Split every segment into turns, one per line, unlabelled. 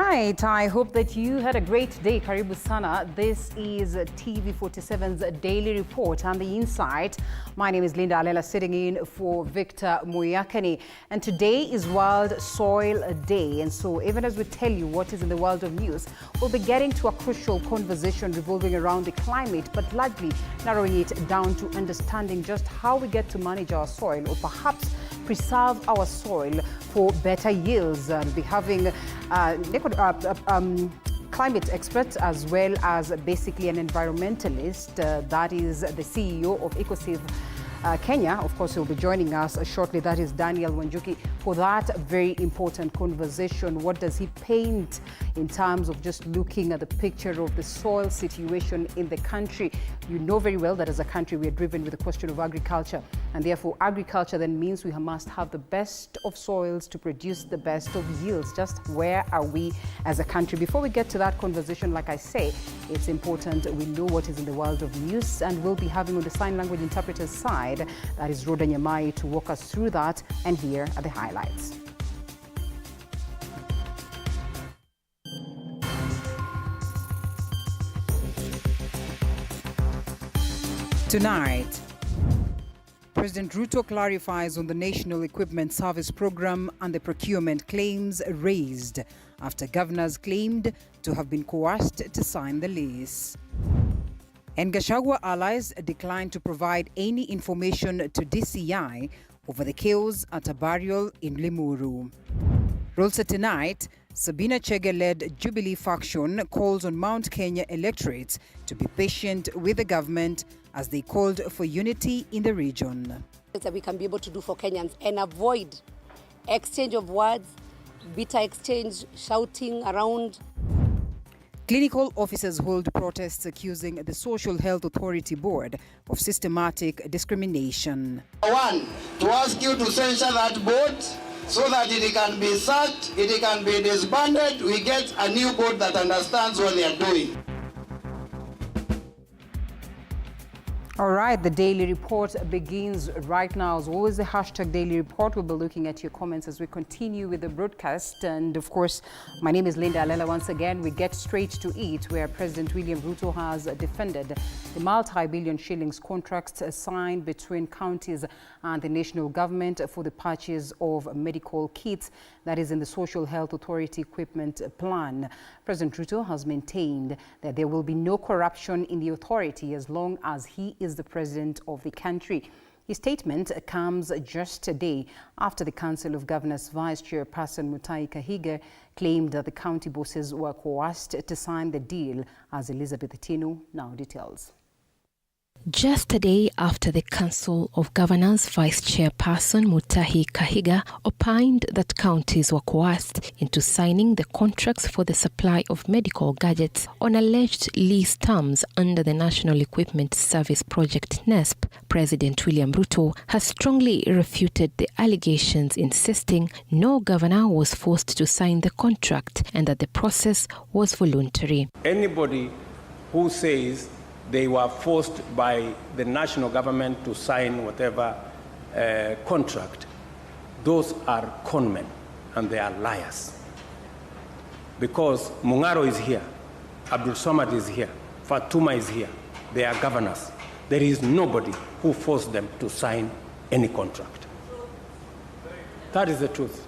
right, I hope that you had a great day. Karibu sana. This is TV47's Daily Report and the Insight. My name is Linda Alela, sitting in for Victor Muyakani. And today is World Soil Day. And so even as we tell you what is in the world of news, we'll be getting to a crucial conversation revolving around the climate, but largely narrowing it down to understanding just how we get to manage our soil, or perhaps preserve our soil for better yields. We'll be having climate experts as well as basically an environmentalist. That is the CEO of EcoSave Kenya. Of course, he'll be joining us shortly. That is Daniel Wanjuki for that very important conversation. What does he paint in terms of just looking at the picture of the soil situation in the country? You know very well that as a country we are driven with the question of agriculture, and therefore agriculture then means we must have the best of soils to produce the best of yields. Just where are we as a country? Before we get to that conversation, like I say, it's important we know what is in the world of news, and we'll be having on the sign language interpreter's side, that is Roda Nyamai, to walk us through that, and here are the highlights. Tonight, President Ruto clarifies on the National Equipment Service Program and the procurement claims raised after governors claimed to have been coerced to sign the lease. And Gachagua allies declined to provide any information to DCI over the chaos at a burial in Limuru. Also tonight, Sabina Chege-led Jubilee faction calls on Mount Kenya electorates to be patient with the government as they called for unity in the region.
That we can be able to do for Kenyans and avoid exchange of words, bitter exchange, shouting around.
Clinical officers hold protests accusing the Social Health Authority Board of systematic discrimination.
One, to ask you to censure that board so that it can be sacked, it can be disbanded, we get a new board that understands what they are doing.
All right, the Daily Report begins right now. As always, the hashtag Daily Report. We'll be looking at your comments as we continue with the broadcast. And of course, my name is Linda Alela. Once again, we get straight to it, where President William Ruto has defended the multi-billion shillings contracts signed between counties and the national government for the purchase of medical kits, that is in the Social Health Authority Equipment Plan. President Ruto has maintained that there will be no corruption in the authority as long as he is the president of the country. His statement comes just a day after the Council of Governors Vice Chairperson Mutahi Kahiga claimed that the county bosses were coerced to sign the deal, as Elizabeth Tino now details.
Just a day after the Council of Governors Vice Chairperson Mutahi Kahiga opined that counties were coerced into signing the contracts for the supply of medical gadgets on alleged lease terms under the National Equipment Service Project NESP, President William Ruto has strongly refuted the allegations, insisting no governor was forced to sign the contract and that the process was voluntary.
Anybody who says they were forced by the national government to sign whatever contract, those are conmen and they are liars. Because Mungaro is here, Abdul Samad is here, Fatuma is here, they are governors. There is nobody who forced them to sign any contract. That is the truth.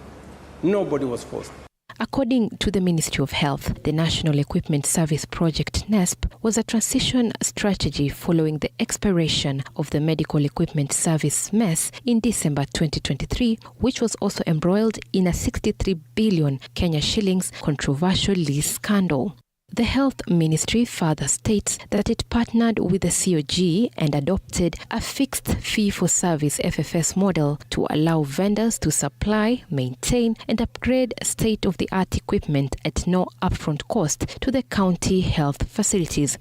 Nobody was forced.
According to the Ministry of Health, the National Equipment Service Project NESP was a transition strategy following the expiration of the Medical Equipment Service MES in December 2023, which was also embroiled in a 63 billion Kenya shillings controversial lease scandal. The Health Ministry further states that it partnered with the COG and adopted a fixed fee-for-service FFS model to allow vendors to supply, maintain, and upgrade state-of-the-art equipment at no upfront cost to the county health facilities.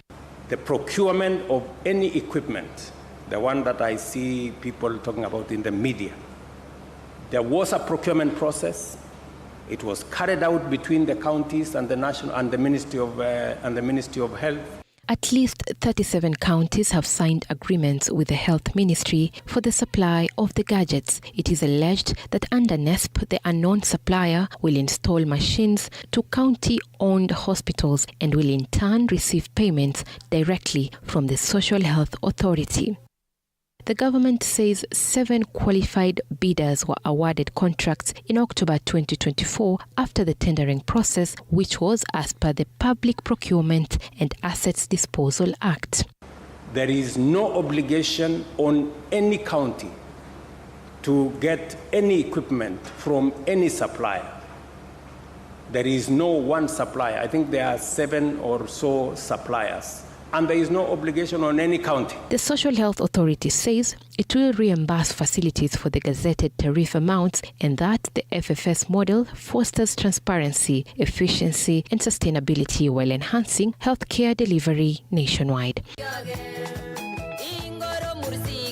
The procurement of any equipment, the one that I see people talking about in the media, there was a procurement process. It was carried out between the counties and the national and the Ministry of Health.
At least 37 counties have signed agreements with the Health Ministry for the supply of the gadgets. It is alleged that under NESP, the unknown supplier will install machines to county-owned hospitals and will in turn receive payments directly from the Social Health Authority. The government says 7 qualified bidders were awarded contracts in October 2024 after the tendering process, which was as per the Public Procurement and Assets Disposal Act.
There is no obligation on any county to get any equipment from any supplier. There is no one supplier. I think there are 7 or so suppliers. And there is no obligation on any county.
The Social Health Authority says it will reimburse facilities for the gazetted tariff amounts and that the FFS model fosters transparency, efficiency and sustainability while enhancing healthcare delivery nationwide.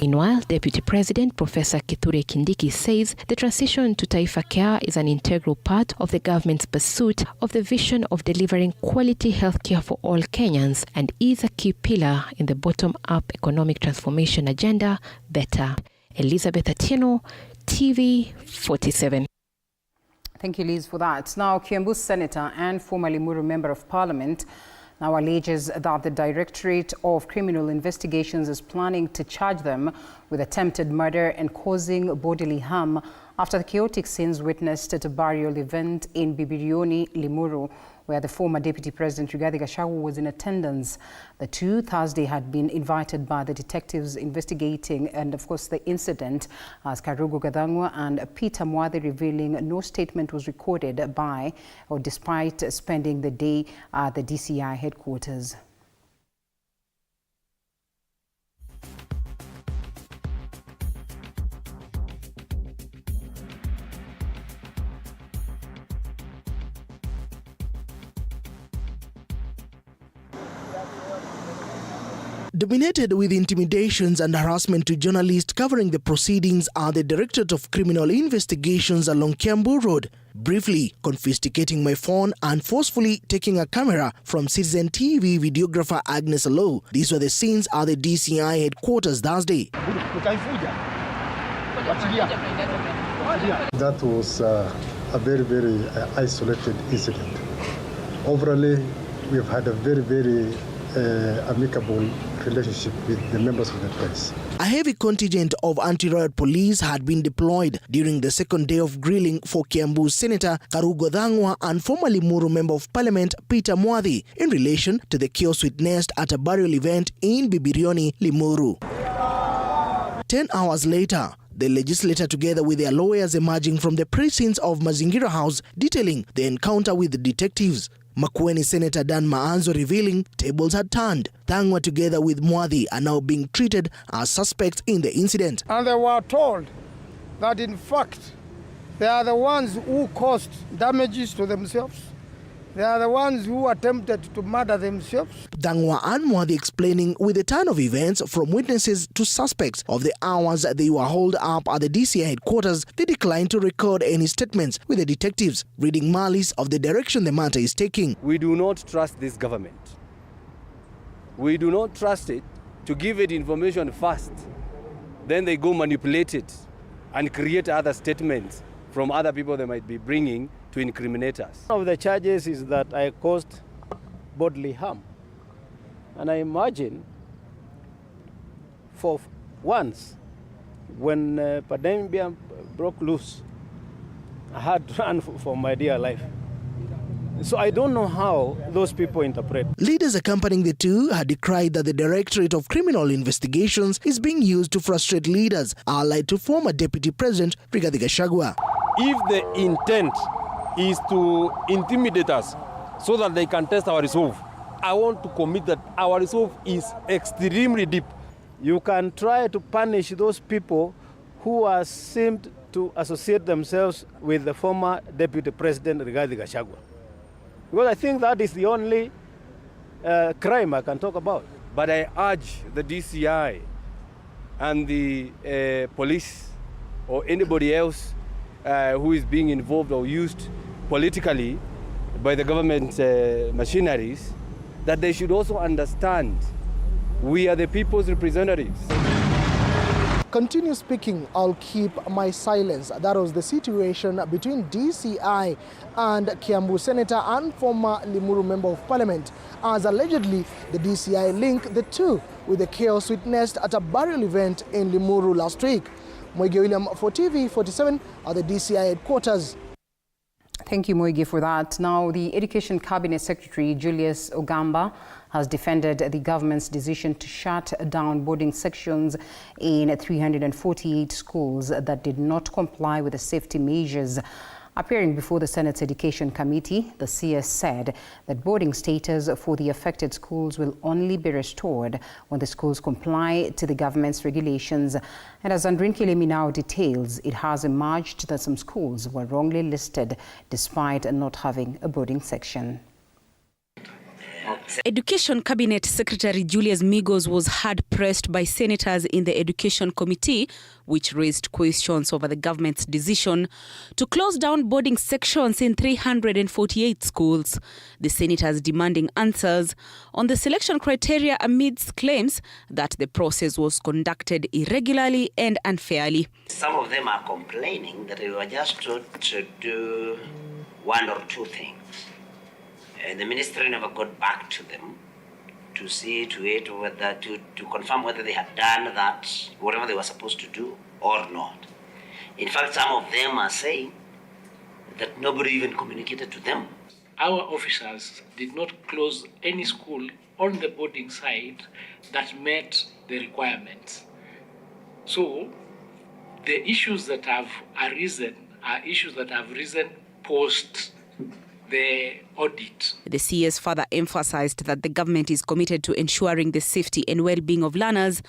Meanwhile, Deputy President Professor Kithure Kindiki says the transition to Taifa Care is an integral part of the government's pursuit of the vision of delivering quality healthcare for all Kenyans and is a key pillar in the bottom-up economic transformation agenda, Better. Elizabeth Atieno, TV47.
Thank you, Liz, for that. Now, Kiambu Senator and former Limuru Member of Parliament now alleges that the Directorate of Criminal Investigations is planning to charge them with attempted murder and causing bodily harm after the chaotic scenes witnessed at a burial event in Bibirioni, Limuru, where the former Deputy President Rigathi Gachagua was in attendance. The two Thursday had been invited by the detectives investigating and of course the incident, as Karugo Gadangwa and Peter Mwadhi revealing no statement was recorded by or despite spending the day at the DCI headquarters.
Dominated with intimidations and harassment to journalists covering the proceedings are the Directorate of Criminal Investigations along Kiambu Road, briefly confiscating my phone and forcefully taking a camera from Citizen TV videographer Agnes Lowe. These were the scenes at the DCI headquarters Thursday.
That was a very isolated incident. Overall, we have had a very amicable relationship with the members of the press.
A heavy contingent of anti-riot police had been deployed during the second day of grilling for Kiambu Senator Karugo Gadangwa and former Limuru Member of Parliament Peter Mwadhi in relation to the chaos witnessed at a burial event in Bibirioni, Limuru. 10 hours later, the legislator together with their lawyers emerging from the precincts of Mazingira House detailing the encounter with the detectives. Makueni Senator Dan Maanzo revealing tables had turned. Thangwa together with Mwadhi are now being treated as suspects in the incident.
And they were told that in fact they are the ones who caused damages to themselves. They are the ones who attempted to murder themselves.
Thangwa and Mwadhi explaining with a turn of events from witnesses to suspects of the hours they were hauled up at the DCI headquarters, they declined to record any statements with the detectives, reading malice of the direction the matter is taking.
We do not trust this government. We do not trust it to give it information first. Then they go manipulate it and create other statements from other people they might be bringing to incriminate us.
One of the charges is that I caused bodily harm. And I imagine for once, when pandemic broke loose, I had to run for my dear life. So I don't know how those people interpret.
Leaders accompanying the two had decried that the Directorate of Criminal Investigations is being used to frustrate leaders allied to former Deputy President Rigathi Gachagua.
If the intent is to intimidate us so that they can test our resolve, I want to commit that our resolve is extremely deep.
You can try to punish those people who are seemed to associate themselves with the former Deputy President Rigathi Gachagua. Because I think that is the only crime I can talk about.
But I urge the DCI and the police or anybody else who is being involved or used politically by the government machineries that they should also understand we are the people's representatives.
Continue speaking, I'll keep my silence. That was the situation between DCI and Kiambu Senator and former Limuru Member of Parliament, as allegedly the DCI linked the two with the chaos witnessed at a burial event in Limuru last week. Moige William for TV47 at the DCI headquarters.
Thank you, Moige, for that. Now, the Education Cabinet Secretary, Julius Ogamba, has defended the government's decision to shut down boarding sections in 348 schools that did not comply with the safety measures. Appearing before the Senate's Education Committee, the CS said that boarding status for the affected schools will only be restored when the schools comply to the government's regulations. And as Andrin Kilemi now details, it has emerged that some schools were wrongly listed despite not having a boarding section.
Education Cabinet Secretary Julius Migos was hard-pressed by senators in the Education Committee, which raised questions over the government's decision to close down boarding sections in 348 schools. The senators demanding answers on the selection criteria amidst claims that the process was conducted irregularly and unfairly.
Some of them are complaining that they were just told to do one or two things. And the ministry never got back to them to see to it whether to confirm whether they had done that, whatever they were supposed to do or not. In fact, some of them are saying that nobody even communicated to them.
Our officers did not close any school on the boarding side that met the requirements. So the issues that have arisen are issues that have risen post the audit.
The CS further emphasized that the government is committed to ensuring the safety and well-being of learners,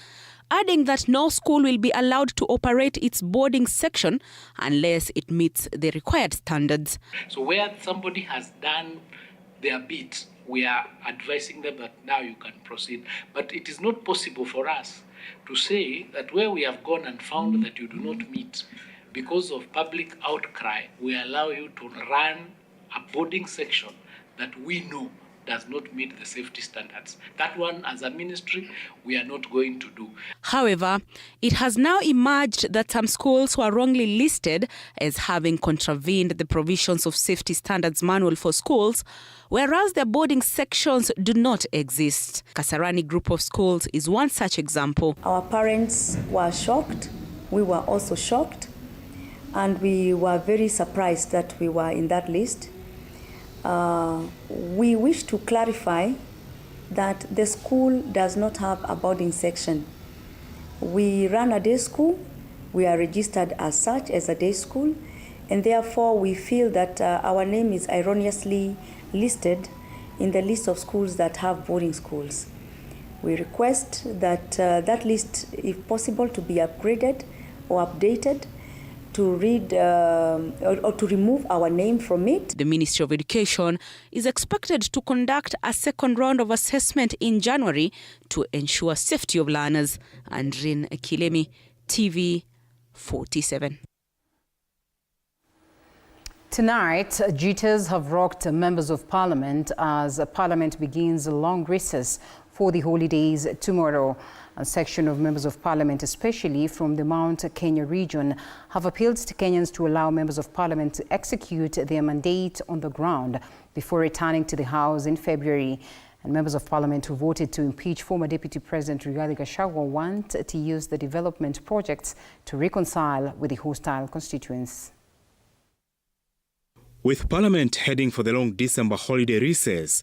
adding that no school will be allowed to operate its boarding section unless it meets the required standards.
So where somebody has done their bit, we are advising them that now you can proceed. But it is not possible for us to say that where we have gone and found that you do not meet, because of public outcry, we allow you to run a boarding section that we know does not meet the safety standards. That one, as a ministry, we are not going to do.
However, it has now emerged that some schools were wrongly listed as having contravened the provisions of Safety Standards Manual for Schools, whereas their boarding sections do not exist. Kasarani Group of Schools is one such example.
Our parents were shocked. We were also shocked. And we were very surprised that we were in that list. We wish to clarify that the school does not have a boarding section. We run a day school. We are registered as such as a day school, and therefore we feel that our name is erroneously listed in the list of schools that have boarding schools. We request that that list, if possible, to be upgraded or updated, to read or to remove our name from it.
The Ministry of Education is expected to conduct a second round of assessment in January to ensure safety of learners. Andrin Kilemi, TV47.
Tonight, jitters have rocked members of Parliament as Parliament begins a long recess for the holidays tomorrow. A section of members of Parliament, especially from the Mount Kenya region, have appealed to Kenyans to allow members of Parliament to execute their mandate on the ground before returning to the House in February. And members of Parliament who voted to impeach former Deputy President Gachagua want to use the development projects to reconcile with the hostile constituents.
With Parliament heading for the long December holiday recess,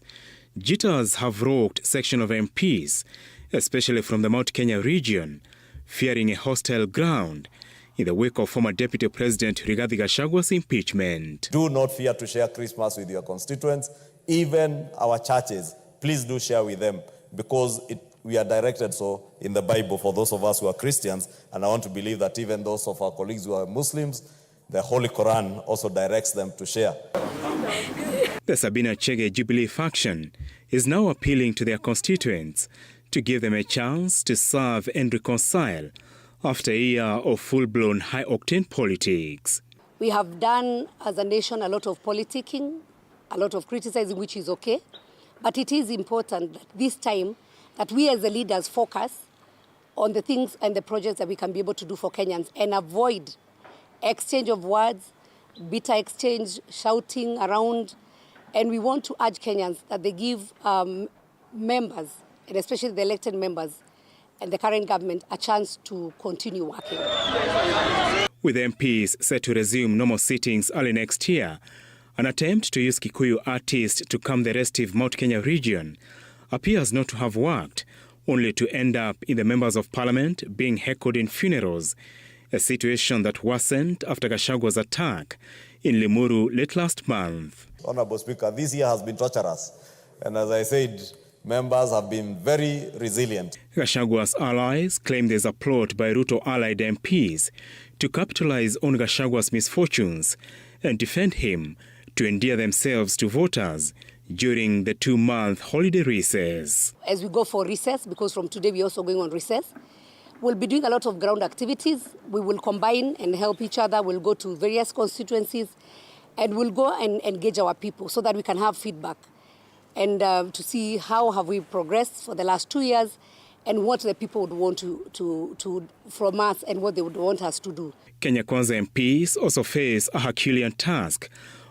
jitters have rocked section of MPs, especially from the Mount Kenya region, fearing a hostile ground in the wake of former Deputy President Rigathi Gachagua's impeachment.
Do not fear to share Christmas with your constituents, even our churches. Please do share with them, because we are directed so in the Bible for those of us who are Christians, and I want to believe that even those of our colleagues who are Muslims, the Holy Quran also directs them to share.
The Sabina Chege Jubilee faction is now appealing to their constituents to give them a chance to serve and reconcile after a year of full-blown high-octane politics.
We have done, as a nation, a lot of politicking, a lot of criticizing, which is okay. But it is important that this time that we as the leaders focus on the things and the projects that we can be able to do for Kenyans and avoid exchange of words, bitter exchange, shouting around. And we want to urge Kenyans that they give members, and especially the elected members and the current government, a chance to continue working.
With MPs set to resume normal sittings early next year, an attempt to use Kikuyu artists to calm the restive Mount Kenya region appears not to have worked, only to end up in the members of parliament being heckled in funerals, a situation that worsened after Gachagua's attack in Limuru late last month.
Honorable Speaker, this year has been torturous, and as I said, members have been very resilient.
Gachagua's allies claim there's a plot by Ruto-allied MPs to capitalize on Gachagua's misfortunes and defend him to endear themselves to voters during the 2-month holiday recess.
As we go for recess, because from today we're also going on recess, we'll be doing a lot of ground activities. We will combine and help each other. We'll go to various constituencies and we'll go and engage our people so that we can have feedback and to see how have we progressed for the last 2 years and what the people would want to from us and what they would want us to do.
Kenya Kwanza MPs also face a Herculean task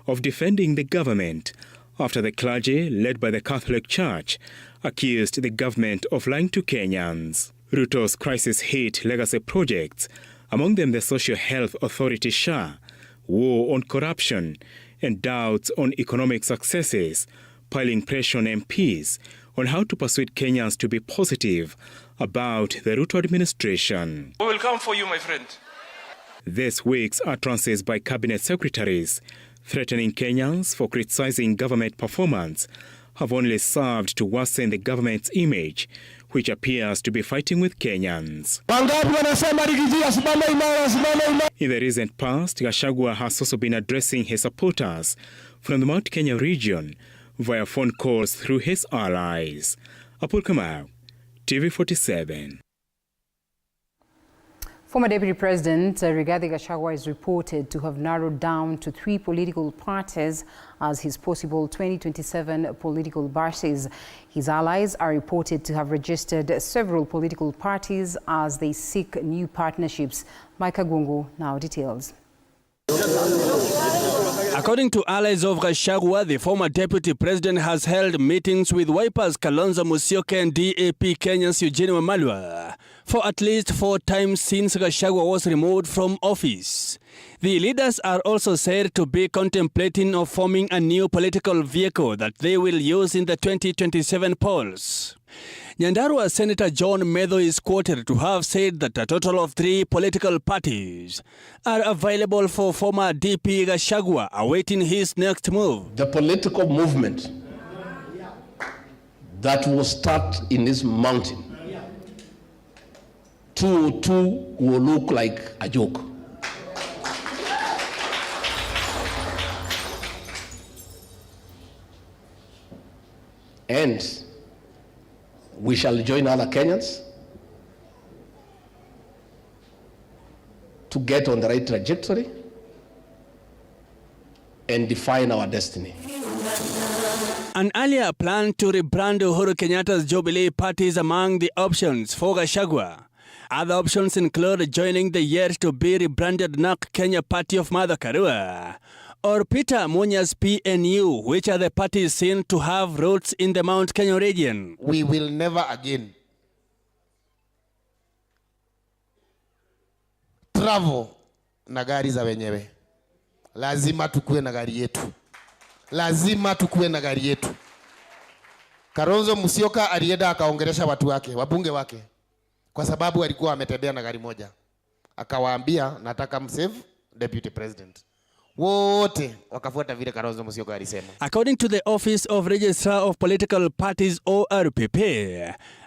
of defending the government after the clergy, led by the Catholic Church, accused the government of lying to Kenyans. Ruto's crisis-hit legacy projects, among them the Social Health Authority SHA, war on corruption, and doubts on economic successes, piling pressure on MPs on how to persuade Kenyans to be positive about the Ruto administration.
We will come for you, my friend.
This week's utterances by cabinet secretaries threatening Kenyans for criticizing government performance have only served to worsen the government's image, which appears to be fighting with Kenyans. In the recent past, Gachagua has also been addressing his supporters from the Mount Kenya region via phone calls through his allies. Apul Kamau, TV47.
Former Deputy President Rigathi Gachagua is reported to have narrowed down to 3 political parties as his possible 2027 political bases. His allies are reported to have registered several political parties as they seek new partnerships. Micah Gungu now details.
According to allies of Gachagua, the former deputy president has held meetings with Wiper's Kalonzo Musyoka and DAP Kenya's Eugene Wamalwa for at least 4 times since Gachagua was removed from office. The leaders are also said to be contemplating of forming a new political vehicle that they will use in the 2027 polls. Nyandarua Senator John Medho is quoted to have said that a total of 3 political parties are available for former DP Gachagua, awaiting his next move.
The political movement that will start in this mountain, 202 will look like a joke. And we shall join other Kenyans to get on the right trajectory and define our destiny.
An earlier plan to rebrand Uhuru Kenyatta's Jubilee Party is among the options for Gachagua. Other options include joining the yet-to-be rebranded NARC Kenya Party of Martha Karua, or Peter Munya's PNU, which are the parties seen to have roots in the Mount Kenya region.
We will never again travel na gari za wenyewe. Lazima tukue na gari yetu. Lazima tukue na gari yetu. Kalonzo Musyoka alienda akaongelesha watu wake, wabunge wake, kwa sababu alikuwa ametembea na gari moja. Akawaambia nataka msave deputy president. Wote wakafuata vile Kalonzo Musyoka alisema.
According to the Office of Registrar of Political Parties ORPP,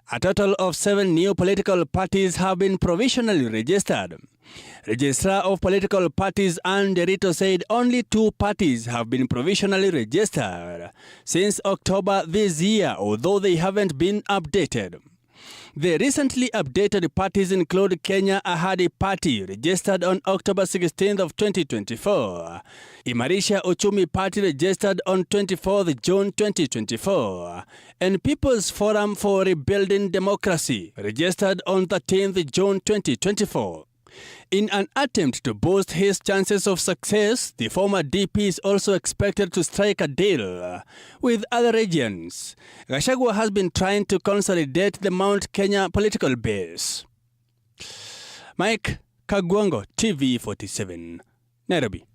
a total of 7 new political parties have been provisionally registered. Registrar of Political Parties Anne Derito said only 2 parties have been provisionally registered since October this year, although they haven't been updated. The recently updated parties include Kenya Ahadi Party, registered on October 16th of 2024, Imarisha Uchumi Party, registered on 24th June 2024, and People's Forum for Rebuilding Democracy, registered on 13th June 2024. In an attempt to boost his chances of success, the former DP is also expected to strike a deal with other regions. Gachagua has been trying to consolidate the Mount Kenya political base. Mike Kagwango, TV47, Nairobi.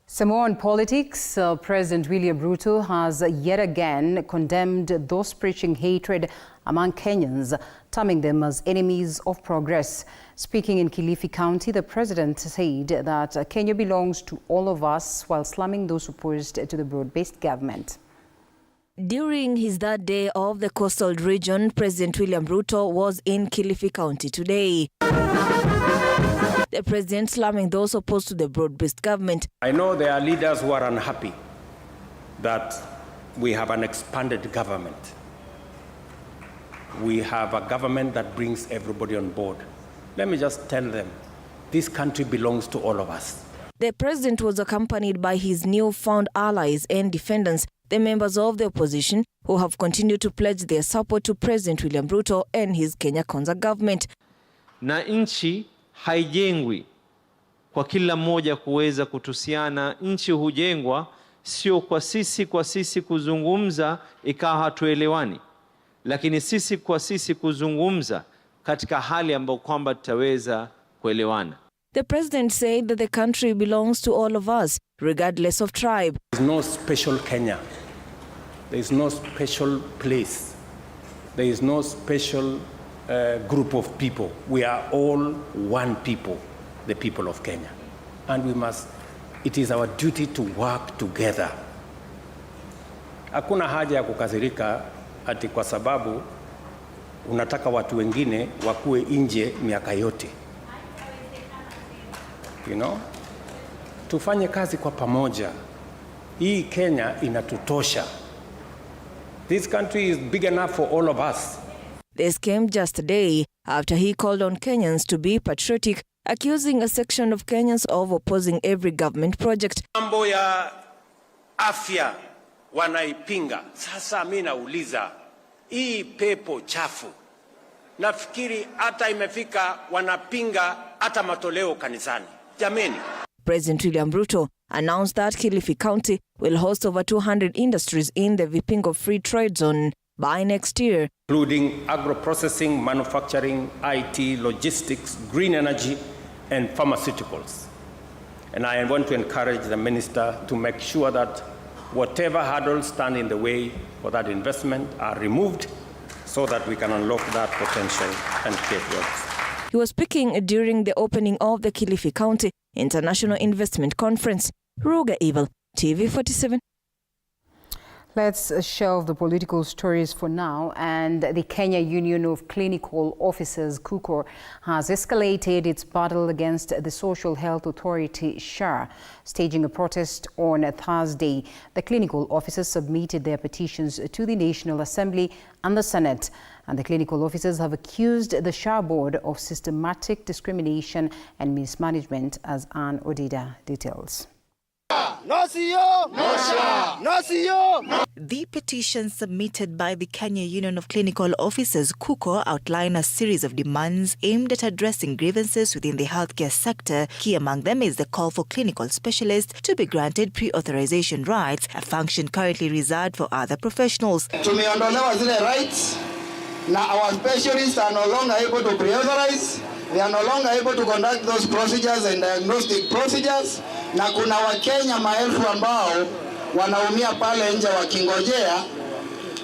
Some more on politics. President William Ruto has yet again condemned those preaching hatred among Kenyans, terming them as enemies of progress. Speaking in Kilifi County, the president said that Kenya belongs to all of us while slamming those opposed to the broad-based government.
During his third day of the coastal region, President William Ruto was in Kilifi County today. The president slamming those opposed to the broad-based government.
I know there are leaders who are unhappy that we have an expanded government. We have a government that brings everybody on board. Let me just tell them, this country belongs to all of us.
The president was accompanied by his newfound allies and defendants, the members of the opposition, who have continued to pledge their support to President William Ruto and his Kenya Kwanza government.
Na nchi haijengwi kwa kila mmoja kuweza kutusiana. Nchi hujengwa sio kwa sisi kuzungumza ikawa hatuelewani, lakini sisi kwa sisi kuzungumza katika hali ambayo kwamba tutaweza kuelewana.
The president said that the country belongs to all of us, regardless of tribe.
There is no special Kenya. There is no special place. There is no special group of people. We are all one people, the people of Kenya. And it is our duty to work together. Hakuna haja ya kukasirika ati kwa sababu unataka watu wengine wakue nje miaka yote. You know? Tufanye kazi kwa pamoja. Hii Kenya inatutosha. This country is big enough for all of us.
This came just a day after he called on Kenyans to be patriotic, accusing a section of Kenyans of opposing every government project.
Mambo ya afya wanaipinga. Sasa mimi nauliza, hii pepo chafu, nafikiri hata imefika wanapinga hata matoleo kanisani. Jameni.
President William Ruto announced that Kilifi County will host over 200 industries in the Vipingo Free Trade Zone by next year,
including agro-processing, manufacturing, IT, logistics, green energy, and pharmaceuticals. And I want to encourage the minister to make sure that whatever hurdles stand in the way for that investment are removed so that we can unlock that potential and create jobs.
He was speaking during the opening of the Kilifi County International Investment Conference. Ruga Evil, TV47.
Let's shelve the political stories for now. And the Kenya Union of Clinical Officers, KUCO, has escalated its battle against the Social Health Authority, SHA, staging a protest on Thursday. The clinical officers submitted their petitions to the National Assembly and the Senate. And the clinical officers have accused the SHA board of systematic discrimination and mismanagement, as Ann Odida details.
No CEO! No SHA! No CEO!
The petition submitted by the Kenya Union of Clinical Officers, KUCO, outline a series of demands aimed at addressing grievances within the healthcare sector. Key among them is the call for clinical specialists to be granted pre-authorization rights, a function currently reserved for other professionals.
Tumeondolewa zile rights, na our specialists are no longer able to pre-authorize. They are no longer able to conduct those procedures and diagnostic procedures. Na kuna Wakenya maelfu ambao wanaumia pale nje wakingojea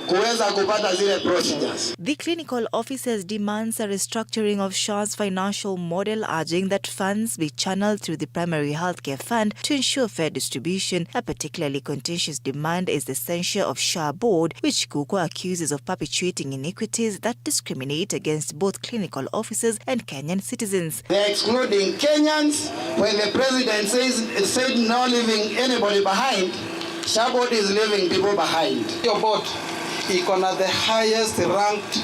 kuweza kupata zile procedures.
The clinical officers demands a restructuring of SHA's financial model, urging that funds be channeled through the primary healthcare fund to ensure fair distribution. A particularly contentious demand is the censure of SHA board, which KUCO accuses of perpetuating inequities that discriminate against both clinical officers and Kenyan citizens.
They're excluding Kenyans. When the president said no leaving anybody behind, SHA board is leaving people behind. Your board iko na the highest ranked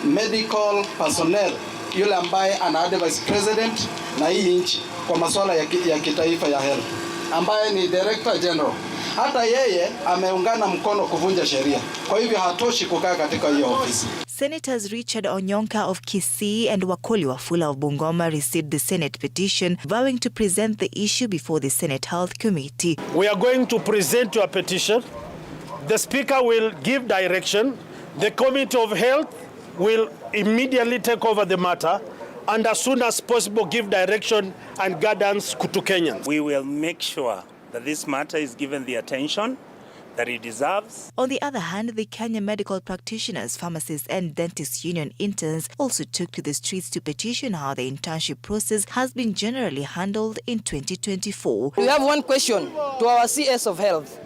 medical personnel yule ambaye ana advise president na hii nchi kwa masuala ya kitaifa ya health, ambaye ni Director General. Hata yeye ameungana mkono kuvunja sheria. Kwa hivyo hatoshi kukaa katika hiyo ofisi.
Senators Richard Onyonka of Kisii and Wakoli Wafula of Bungoma received the Senate petition vowing to present the issue before the Senate Health Committee.
We are going to present your petition. The Speaker will give direction. The Committee of Health will immediately take over the matter and as soon as possible give direction and guidance to Kenyans.
We will make sure that this matter is given the attention that it deserves.
On the other hand, the Kenya Medical Practitioners, Pharmacists and Dentists Union interns also took to the streets to petition how the internship process has been generally handled in 2024.
We have one question to our CS of Health.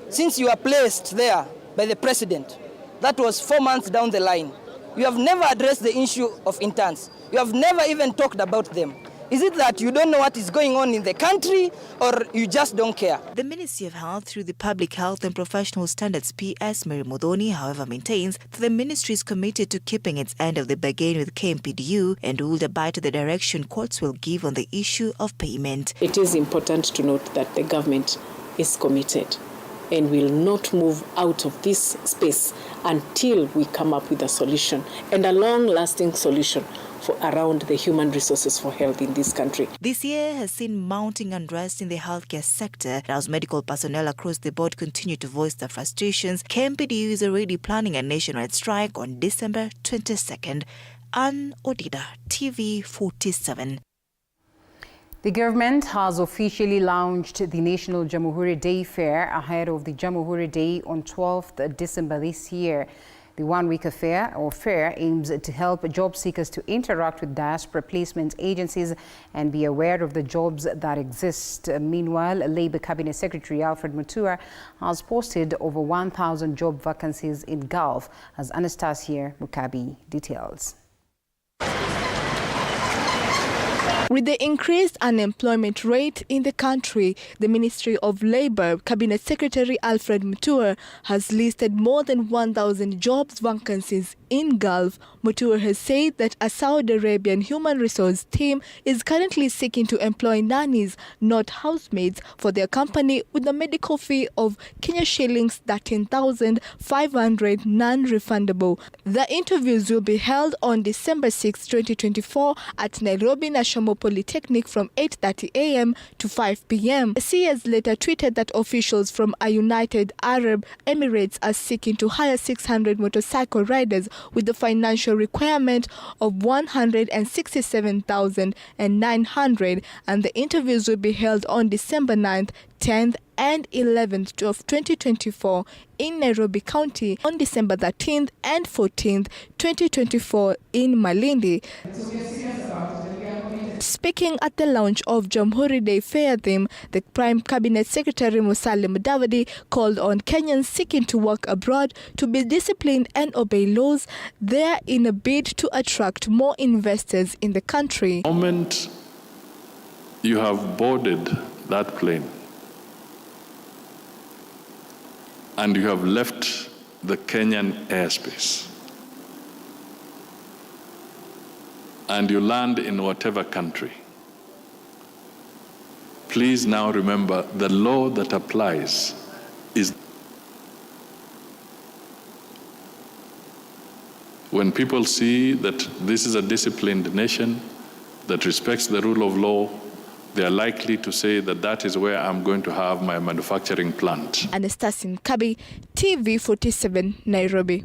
Since you are placed there by the President, that was 4 months down the line, you have never addressed the issue of interns. You have never even talked about them. Is it that you don't know what is going on in the country or you just don't care?
The Ministry of Health through the Public Health and Professional Standards PS Mary Modoni, however, maintains that the ministry is committed to keeping its end of the bargain with KMPDU and will abide to the direction courts will give on the issue of payment.
It is important to note that the government is committed and will not move out of this space until we come up with a solution, and a long-lasting solution for around the human resources for health in this country.
This year has seen mounting unrest in the healthcare sector. As medical personnel across the board continue to voice their frustrations, KMPDU is already planning a nationwide strike on December 22nd. Ann Odida, TV47.
The government has officially launched the National Jamhuri Day Fair ahead of the Jamhuri Day on 12th December this year. The one-week fair aims to help job seekers to interact with diaspora placement agencies and be aware of the jobs that exist. Meanwhile, Labour Cabinet Secretary Alfred Mutua has posted over 1,000 job vacancies in Gulf, as Anastasia Mukabi details.
With the increased unemployment rate in the country, the Ministry of Labour Cabinet Secretary Alfred Mutua has listed more than 1,000 jobs vacancies in Gulf. Mutua has said that a Saudi Arabian human resource team is currently seeking to employ nannies, not housemaids, for their company with a medical fee of Kenya shillings 13,500 non-refundable. The interviews will be held on December 6, 2024 at Nairobi National Polytechnic from 8:30 a.m. to 5 p.m. The CS later tweeted that officials from a United Arab Emirates are seeking to hire 600 motorcycle riders with the financial requirement of 167,900, and the interviews will be held on December 9th, 10th and 11th of 2024 in Nairobi County, on December 13th and 14th, 2024 in Malindi. Speaking at the launch of Jamhuri Day Fair theme, the Prime Cabinet Secretary Musalia Mudavadi called on Kenyans seeking to work abroad to be disciplined and obey laws there in a bid to attract more investors in the country.
The moment you have boarded that plane and you have left the Kenyan airspace, and you land in whatever country, please now remember the law that applies is when people see that this is a disciplined nation that respects the rule of law, they are likely to say that that is where I'm going to have my manufacturing plant.
Anastasia Mkabi, TV47, Nairobi.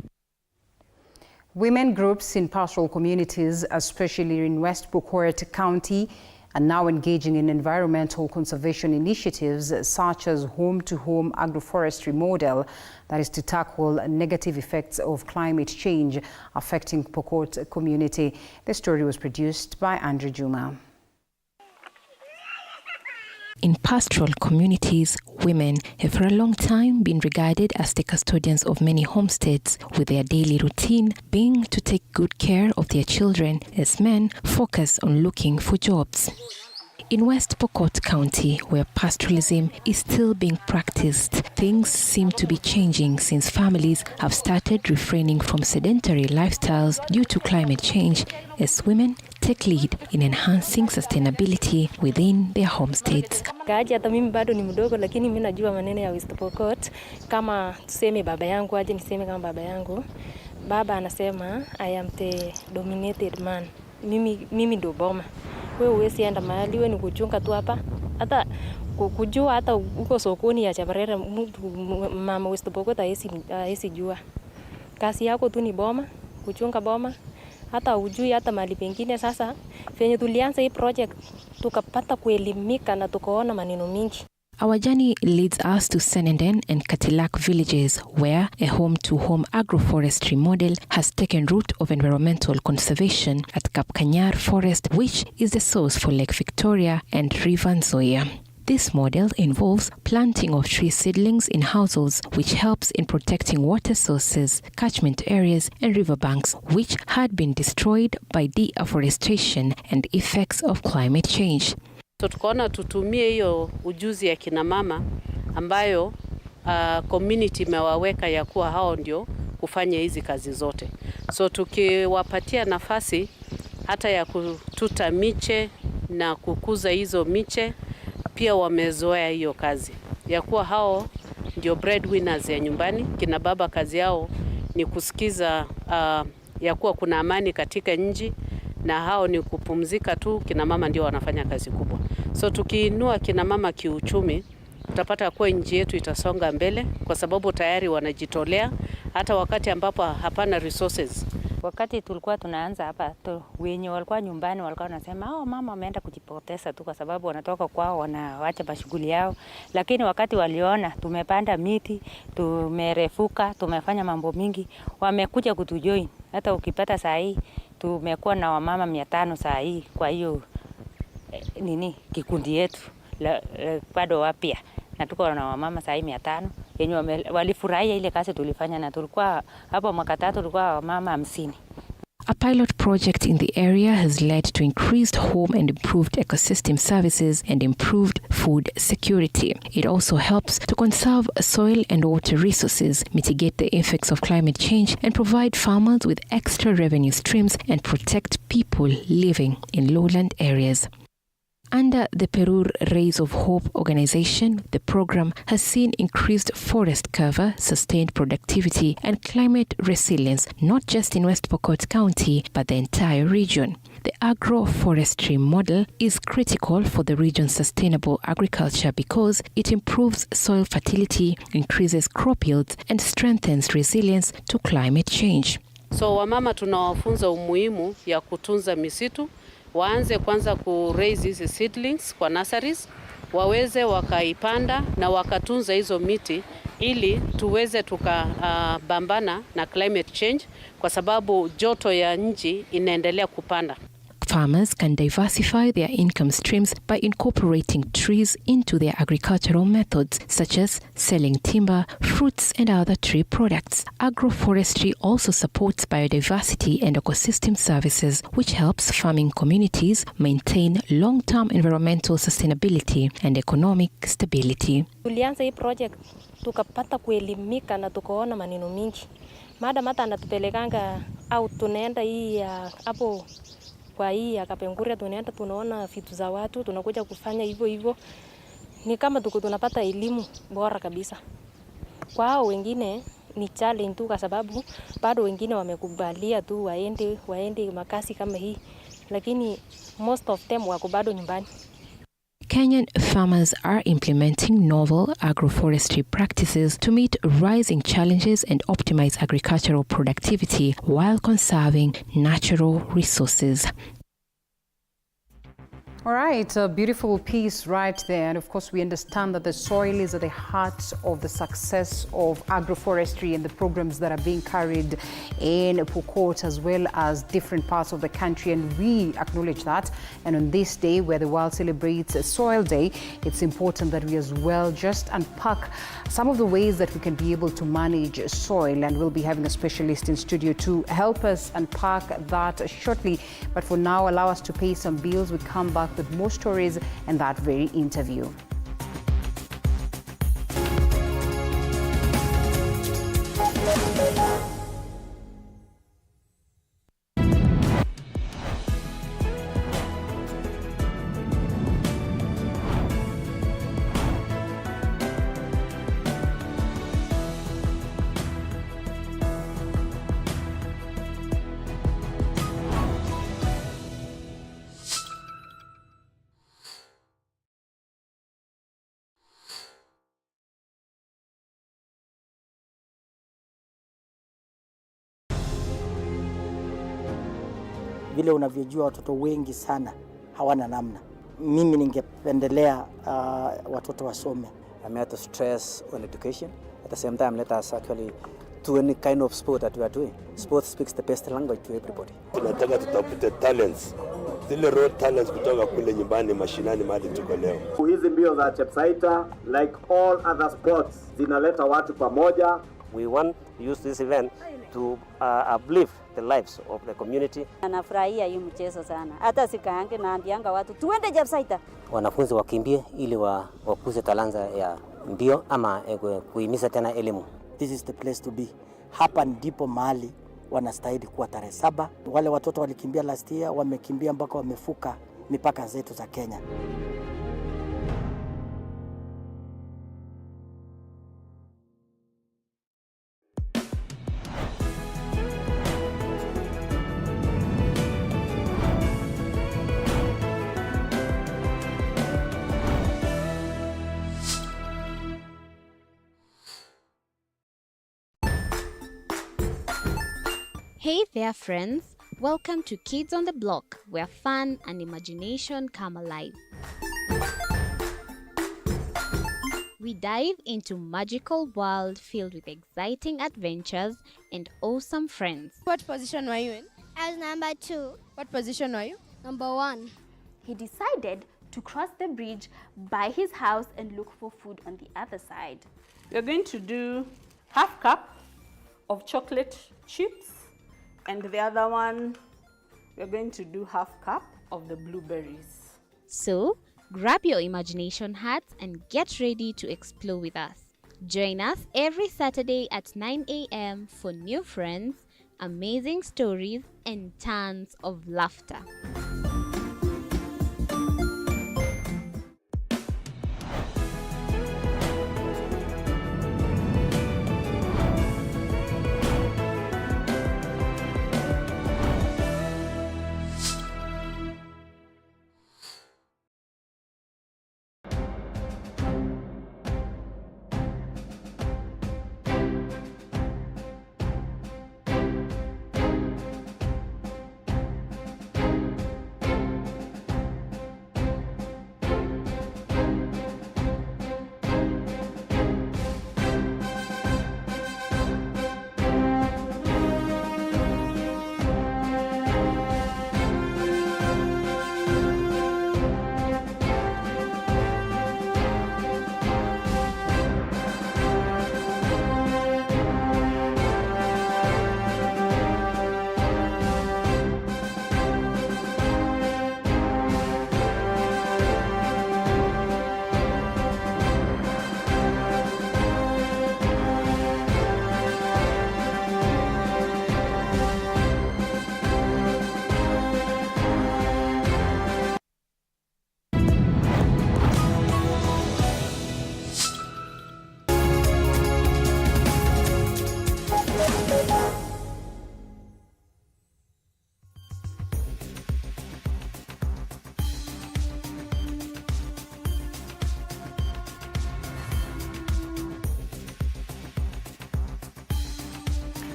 Women groups in pastoral communities, especially in West Pokot County, are now engaging in environmental conservation initiatives such as home-to-home agroforestry model that is to tackle negative effects of climate change affecting Pokot community. The story was produced by Andrew Juma.
In pastoral communities, women have for a long time been regarded as the custodians of many homesteads, with their daily routine being to take good care of their children as men focus on looking for jobs. In West Pokot County, where pastoralism is still being practiced, things seem to be changing since families have started refraining from sedentary lifestyles due to climate change, as women take lead in enhancing sustainability within their homesteads.
Kaji hata mimi bado ni mdogo, lakini mimi najua maneno ya West Pokot. Kama tuseme baba yangu, aje niseme kama baba yangu. Baba anasema I am the dominated man. Mimi ndo boma. Wewe huwezi enda mahali, wewe ni kuchunga tu hapa. Hata kujua hata uko sokoni ya Chaparera, mama West Pokot haezi jua. Kazi yako tu ni boma, kuchunga boma. Hata ujui hata mahali pengine. Sasa venye tulianza hii project tukapata kuelimika na tukaona maneno mingi.
Our journey leads us to Senenden and Katilak villages, where a home-to-home agroforestry model has taken root of environmental conservation at Kapkanyar Forest, which is the source for Lake Victoria and River Nzoia. This model involves planting of tree seedlings in households, which helps in protecting water sources, catchment areas, and riverbanks, which had been destroyed by deforestation and effects of climate change.
So tukaona tutumie hiyo ujuzi ya kina mama ambayo community imewaweka ya kuwa hao ndio kufanya hizi kazi zote. So tukiwapatia nafasi hata ya kututa miche na kukuza hizo miche, pia wamezoea hiyo kazi. Ya kuwa hao ndio breadwinners ya nyumbani. Kina baba kazi yao ni kusikiza ya kuwa kuna amani katika nchi, na hao ni kupumzika tu. Kina mama ndio wanafanya kazi kubwa. So tukiinua kina mama kiuchumi, tutapata kuwa nchi yetu itasonga mbele kwa sababu tayari wanajitolea hata wakati ambapo hapana resources.
Wakati tulikuwa tunaanza hapa, wenye walikuwa nyumbani walikuwa wanasema mama wameenda kujipoteza tu kwa sababu wanatoka kwao wanaacha mashughuli yao. Lakini wakati waliona tumepanda miti, tumerefuka, tumefanya mambo mingi, wamekuja kutujoin. Hata ukipata saa hii tumekuwa na wamama 500 saa hii kwa hiyo kikundi yetu bado wapya, na tuko na wamama saa hii 500 yenye walifurahia ile kazi tulifanya, na tulikuwa hapo mwaka 3 tulikuwa wamama 50.
A pilot project in the area has led to increased home and improved ecosystem services and improved food security. It also helps to conserve soil and water resources, mitigate the effects of climate change, and provide farmers with extra revenue streams and protect people living in lowland areas. Under the Perur Rays of Hope organization, the program has seen increased forest cover, sustained productivity, and climate resilience, not just in West Pokot County, but the entire region. The agroforestry model is critical for the region's sustainable agriculture because it improves soil fertility, increases crop yields, and strengthens resilience to climate change.
So wamama tunawafunza umuhimu ya kutunza misitu. Waanze kwanza ku raise hizi seedlings kwa nurseries, waweze wakaipanda na wakatunza hizo miti ili tuweze tukabambana na climate change kwa sababu joto ya nchi inaendelea kupanda.
Farmers can diversify their income streams by incorporating trees into their agricultural methods, such as selling timber, fruits, and other tree products. Agroforestry also supports biodiversity and ecosystem services, which helps farming communities maintain long-term environmental sustainability and economic stability.
Tulianza hii project tukapata kuelimika na tukaona maneno mingi. Madam hata anatupelekanga au tunaenda hii hapo kwa hii Akapenguria, tunaenda tunaona vitu za watu, tunakuja kufanya hivyo. Ni kama tunapata elimu bora kabisa. Kwa hao wengine ni challenge tu kwa sababu bado wengine wamekubalia tu waende makasi kama hii, lakini most of them wako bado nyumbani.
Kenyan farmers are implementing novel agroforestry practices to meet rising challenges and optimize agricultural productivity while conserving natural resources.
All right, a beautiful piece right there. And of course, we understand that the soil is at the heart of the success of agroforestry and the programs that are being carried in Pokot as well as different parts of the country. And we acknowledge that. And on this day, where the world celebrates Soil Day, it's important that we as well just unpack some of the ways that we can be able to manage soil. And we'll be having a specialist in studio to help us unpack that shortly. But for now, allow us to pay some bills. We come back back with more stories in that very interview.
Vile unavyojua watoto wengi sana hawana namna. Mimi ningependelea watoto wasome.
I'm here to stress on education. At the same time, let us actually do any kind of sport that we are doing. Sport speaks the best language to everybody.
Tunataka tutafute talents. Zile raw talents kutoka kule nyumbani mashinani mahali tuko leo.
Hizi mbio za Chepsaita, like all other sports, zinaleta watu pamoja.
We want to use this event to uplift the lives of the community.
Anafurahia hii mchezo sana. Hata sikaange naambianga watu tuende Chepsaita.
Wanafunzi wakimbie ili wakuze talanta ya mbio ama kuhimiza tena elimu.
This is the place to be. Hapa ndipo mahali wanastahili kuwa tarehe 7. Wale watoto walikimbia last year, wamekimbia mpaka wamefuka mipaka zetu za Kenya.
Hey there friends, welcome to Kids on the Block, where fun and imagination come alive. We dive into magical world filled with exciting adventures and awesome friends.
What position were you in?
I was number 2.
What position were you?
Number 1.
He decided to cross the bridge by his house and look for food on the other side.
We're going to do half cup of chocolate chips, and the other one, we're going to do half cup of the blueberries.
So, grab your imagination hats and get ready to explore with us. Join us every Saturday at 9 a.m. for new friends, amazing stories, and tons of laughter.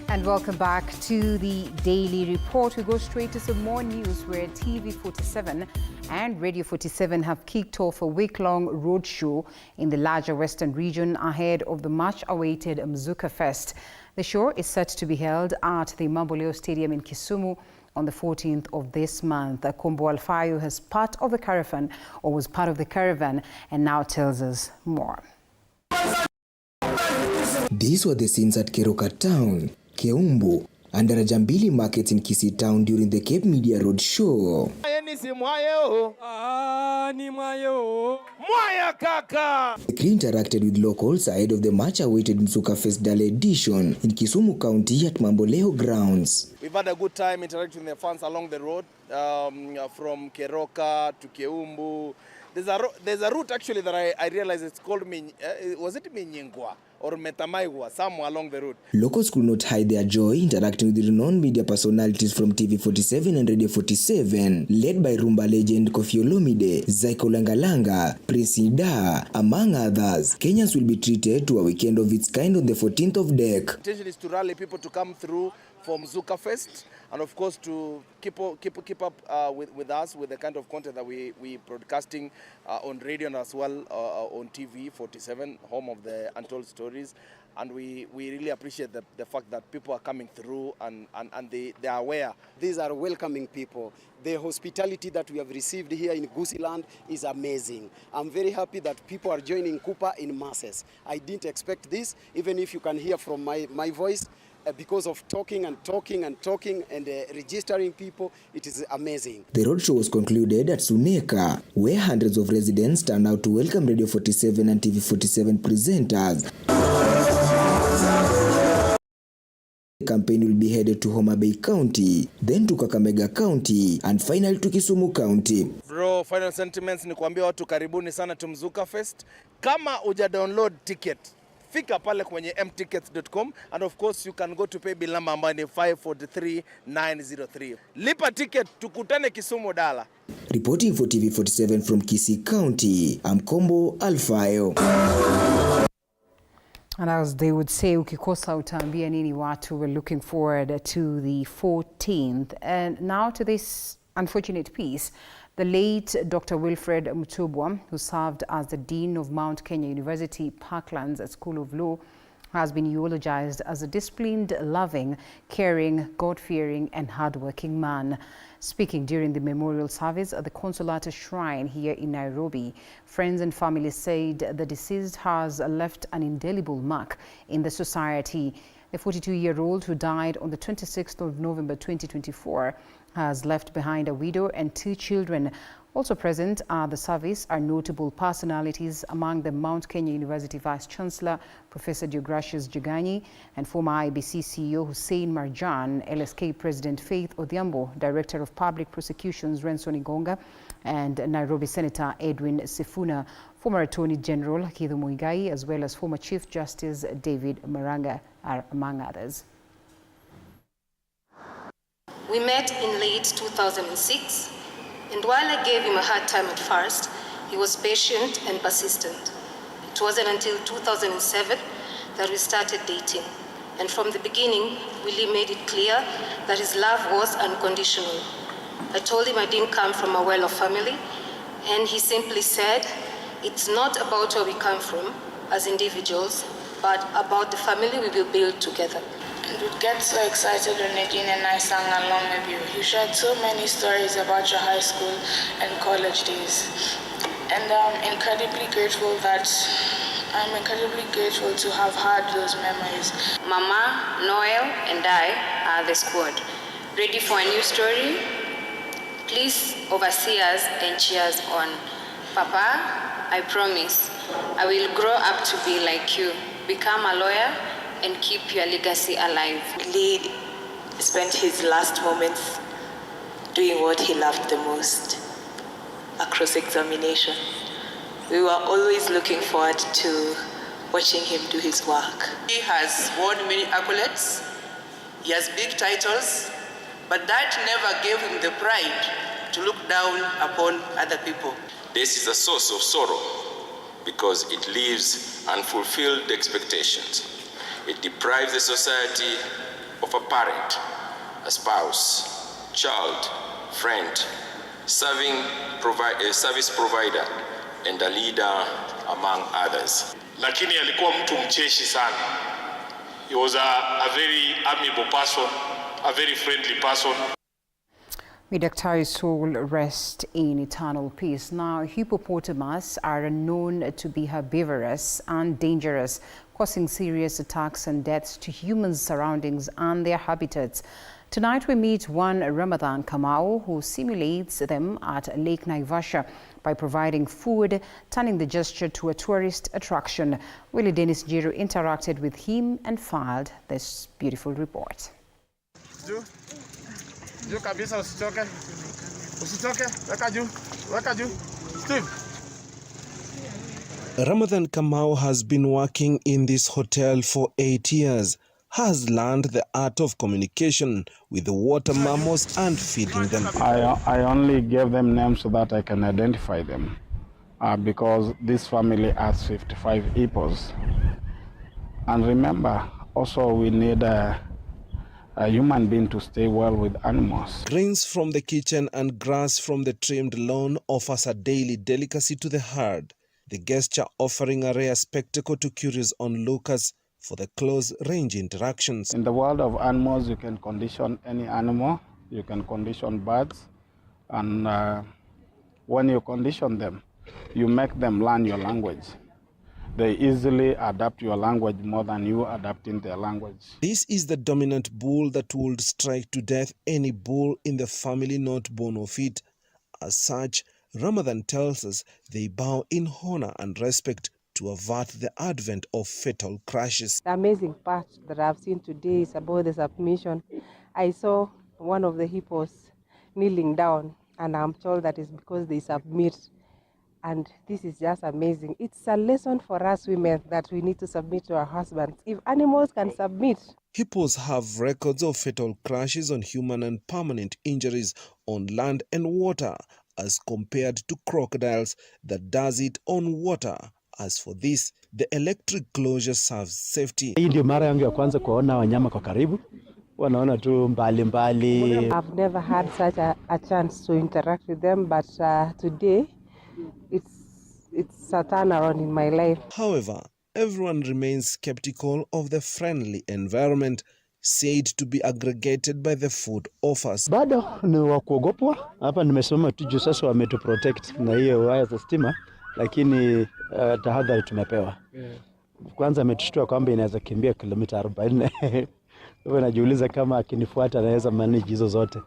And welcome back to the Daily Report. We go straight to some more news where TV47 and Radio 47 have kicked off a week-long roadshow in the larger Western region ahead of the much-awaited Mzuka Fest. The show is set to be held at the Mamboleo Stadium in Kisumu on the 14th of this month. Kombo Alfayo was part of the caravan and now tells us more.
These were the scenes at Keroka town, Keumbu,
and Rajambili Market in Kisii Town during the Cape Media Roadshow. The crew interacted with locals ahead of the much-awaited Msuka Fest Dale edition in Kisumu County at Mamboleo grounds.
We've had a good time interacting with the fans along the road, from Keroka to Keumbu. There's a route actually that I realized it's called was it Minyingwa or Metamaigwa, somewhere along the route.
Locals could not hide their joy interacting with the renowned media personalities from TV47 and Radio 47, led by Rumba legend Kofi Olomide, Zaiko Langalanga, Prince Ida, among others. Kenyans will be treated to a weekend of its kind on the 14th of Dec.
The intention is to rally people to come through for Mzuka Fest, and of course to keep up with us, with the kind of content that we broadcasting on radio and as well on TV47, home of the untold stories. And we really appreciate the fact that people are coming through and they are aware.
These are welcoming people. The hospitality that we have received here in Gusiland is amazing. I'm very happy that people are joining Cooper in masses. I didn't expect this, even if you can hear from my voice. Because of talking and registering people, it is amazing.
The roadshow was concluded at Suneka, where hundreds of residents turned out to welcome Radio 47 and TV47 presenters. The campaign will be headed to Homa Bay County, then to Kakamega County, and finally to Kisumu County.
Bro, final sentiments ni kuambia watu karibuni sana to Mzuka Fest. Kama uja download ticket, fika pale kwenye mtickets.com, and of course you can go to pay bill number ambayo ni 543903. Lipa ticket, tukutane Kisumu Dala.
Reporting for TV47 from Kisii County, I'm Kombo Alfayo.
And as they would say, ukikosa utaambia nini watu. We're looking forward to the 14th. And now to this unfortunate piece. The late Dr. Wilfred Mutubwa, who served as the Dean of Mount Kenya University Parklands School of Law, has been eulogized as a disciplined, loving, caring, God-fearing and hardworking man. Speaking during the memorial service at the Consolata Shrine here in Nairobi, friends and family said the deceased has left an indelible mark in the society. The 42-year-old, who died on the 26th of November 2024, has left behind a widow and 2 children. Also present at the service are notable personalities, among them Mount Kenya University Vice Chancellor Professor Deogracius Jagani and former IBC CEO Hussein Marjan, LSK President Faith Odhiambo, Director of Public Prosecutions Renson Igonga, and Nairobi Senator Edwin Sifuna, former Attorney General Kithu Muigai, as well as former Chief Justice David Maranga, are among others.
We met in late 2006, and while I gave him a hard time at first, he was patient and persistent. It wasn't until 2007 that we started dating, and from the beginning, Willie made it clear that his love was unconditional. I told him I didn't come from a well-off family, and he simply said, it's not about where we come from as individuals, but about the family we will build together.
And would get so excited when Nadine and I sang along with you. You shared so many stories about your high school and college days. And I'm incredibly grateful to have had those memories.
Mama, Noel, and I are the squad. Ready for a new story? Please oversee us and cheer us on. Papa, I promise, I will grow up to be like you, become a lawyer, and keep your legacy alive.
Lee spent his last moments doing what he loved the most, a cross-examination. We were always looking forward to watching him do his work.
He has won many accolades, he has big titles, but that never gave him the pride to look down upon other people.
This is a source of sorrow because it leaves unfulfilled expectations. It deprives the society of a parent, a spouse, child, friend, service provider, and a leader among others.
Lakini alikuwa mtu mcheshi sana. He was a very amiable person, a very friendly person.
May Daktari's soul rest in eternal peace. Now, hippopotamus are known to be herbivorous and dangerous, causing serious attacks and deaths to humans' surroundings and their habitats. Tonight we meet one Ramadan Kamau who simulates them at Lake Naivasha by providing food, turning the gesture to a tourist attraction. Willie Dennis Jiro interacted with him and filed this beautiful report.
Ramadan Kamau has been working in this hotel for 8 years, has learned the art of communication with the water mammals and feeding them.
I only gave them names so that I can identify them because this family has 55 hippos. And remember, also we need a human being to stay well with animals.
Grains from the kitchen and grass from the trimmed lawn offers a daily delicacy to the herd, the gesture offering a rare spectacle to curious onlookers for the close-range interactions.
In the world of animals, you can condition any animal, you can condition birds, and when you condition them, you make them learn your language. They easily adapt your language more than you adapting their language.
This is the dominant bull that would strike to death any bull in the family not born of it. As such, Ramadan tells us they bow in honor and respect to avert the advent of fatal crashes.
The amazing part that I've seen today is about the submission. I saw one of the hippos kneeling down, and I'm told that is because they submit. And this is just amazing. It's a lesson for us women that we need to submit to our husbands. If animals can submit.
Hippos have records of fatal crashes on human and permanent injuries on land and water as compared to crocodiles that does it on water. As for this, the electric closure serves safety.
Hii ndio mara yangu ya kwanza kuona wanyama kwa karibu. Wanaona tu mbali mbali.
I've never had such a chance to interact with them, but today it's a turnaround in my life.
However, everyone remains skeptical of the friendly environment said to be aggregated by the food offers.
Bado ni wa kuogopwa. Hapa nimesoma tu juu sasa wametu protect na hiyo waya za stima, lakini tahadhari tumepewa. Kwanza ametushtua kwamba inaweza kimbia kilomita 40. Wewe unajiuliza kama akinifuata anaweza manage hizo zote.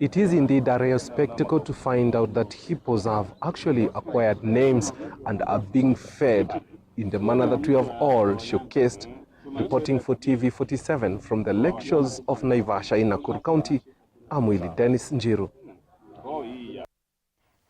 It is indeed a rare spectacle to find out that hippos have actually acquired names and are being fed in the manner that we have all showcased. Reporting for TV47 from the lake shores of Naivasha in Nakuru County, I'm Willie Dennis Njiro.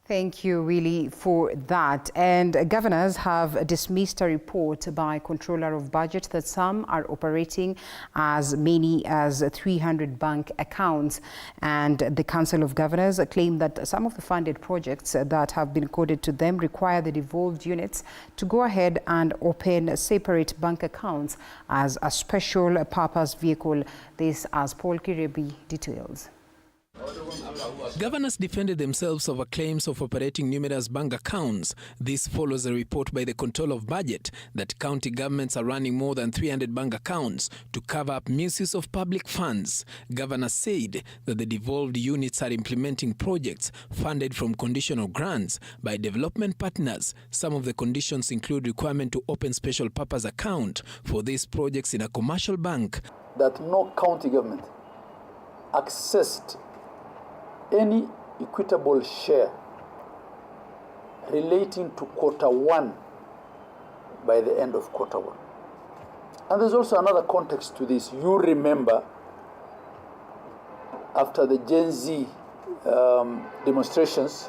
Thank you, Willie, for that. And governors have dismissed a report by Controller of Budget that some are operating as many as 300 bank accounts. And the Council of Governors claim that some of the funded projects that have been coded to them require the devolved units to go ahead and open separate bank accounts as a special purpose vehicle. This, as Paul Kirebi details.
Governors defended themselves over claims of operating numerous bank accounts. This follows a report by the Control of Budget that county governments are running more than 300 bank accounts to cover up misuse of public funds. Governors said that the devolved units are implementing projects funded from conditional grants by development partners. Some of the conditions include requirement to open special purpose account for these projects in a commercial bank.
That no county government accessed any equitable share relating to Q1 by the end of Q1. And there's also another context to this. You remember, after the Gen Z demonstrations,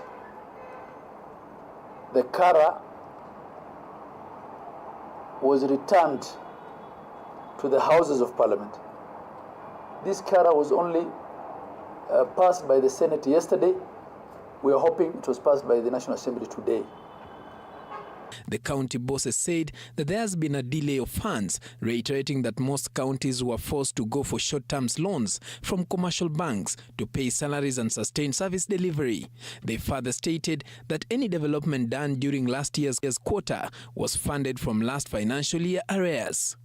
the Kara was returned to the Houses of Parliament. This Kara was only passed by the Senate yesterday. We are hoping it was passed by the National Assembly today.
The county bosses said that there has been a delay of funds, reiterating that most counties were forced to go for short-term loans from commercial banks to pay salaries and sustain service delivery. They further stated that any development done during last year's quarter was funded from last financial year arrears.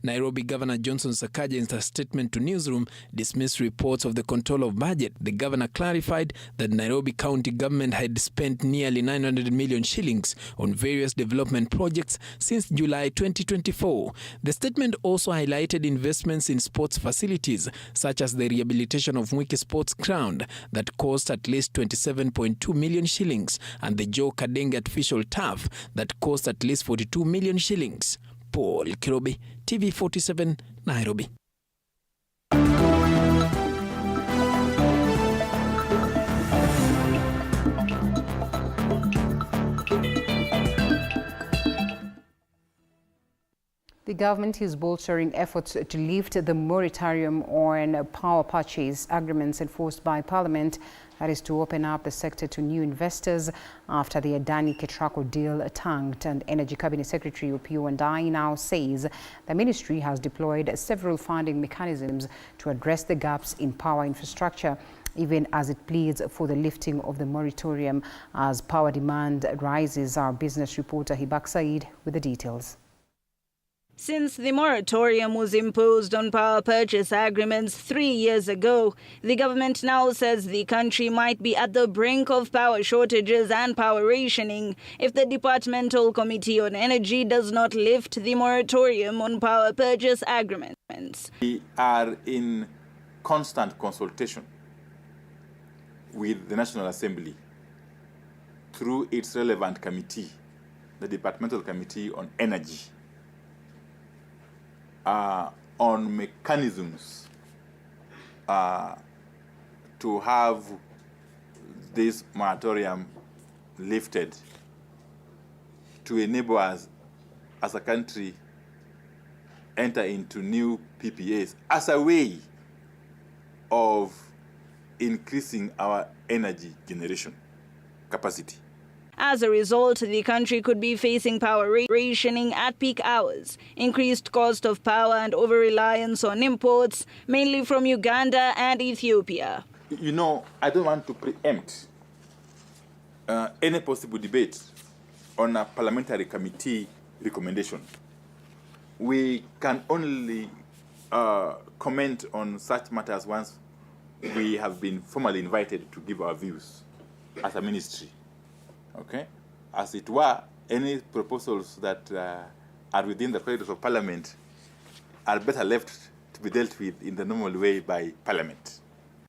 Nairobi Governor Johnson Sakaja, in a statement to Newsroom, dismissed reports of the control of budget. The governor clarified that Nairobi County government had spent nearly 900 million shillings on various development projects since July 2024. The statement also highlighted investments in sports facilities, such as the rehabilitation of Mwiki Sports Ground that cost at least 27.2 million shillings and the Joe Kadenge artificial turf that cost at least 42 million shillings. Paul Kirobi, TV47, Nairobi.
The government is bolstering efforts to lift the moratorium on power purchase agreements enforced by Parliament. That is to open up the sector to new investors after the Adani Ketraco deal tanked. And Energy Cabinet Secretary Opiyo Wandayi now says the ministry has deployed several funding mechanisms to address the gaps in power infrastructure, even as it pleads for the lifting of the moratorium as power demand rises. Our business reporter Hibak Said with the details.
Since the moratorium was imposed on power purchase agreements 3 years ago, the government now says the country might be at the brink of power shortages and power rationing if the Departmental Committee on Energy does not lift the moratorium on power purchase agreements.
We are in constant consultation with the National Assembly through its relevant committee, the Departmental Committee on Energy, on mechanisms to have this moratorium lifted to enable us as a country enter into new PPAs as a way of increasing our energy generation capacity.
As a result, the country could be facing power rationing at peak hours, increased cost of power and over-reliance on imports, mainly from Uganda and Ethiopia.
You know, I don't want to preempt any possible debate on a parliamentary committee recommendation. We can only comment on such matters once we have been formally invited to give our views as a ministry. Okay, as it were, any proposals that are within the corridors of Parliament are better left to be dealt with in the normal way by Parliament.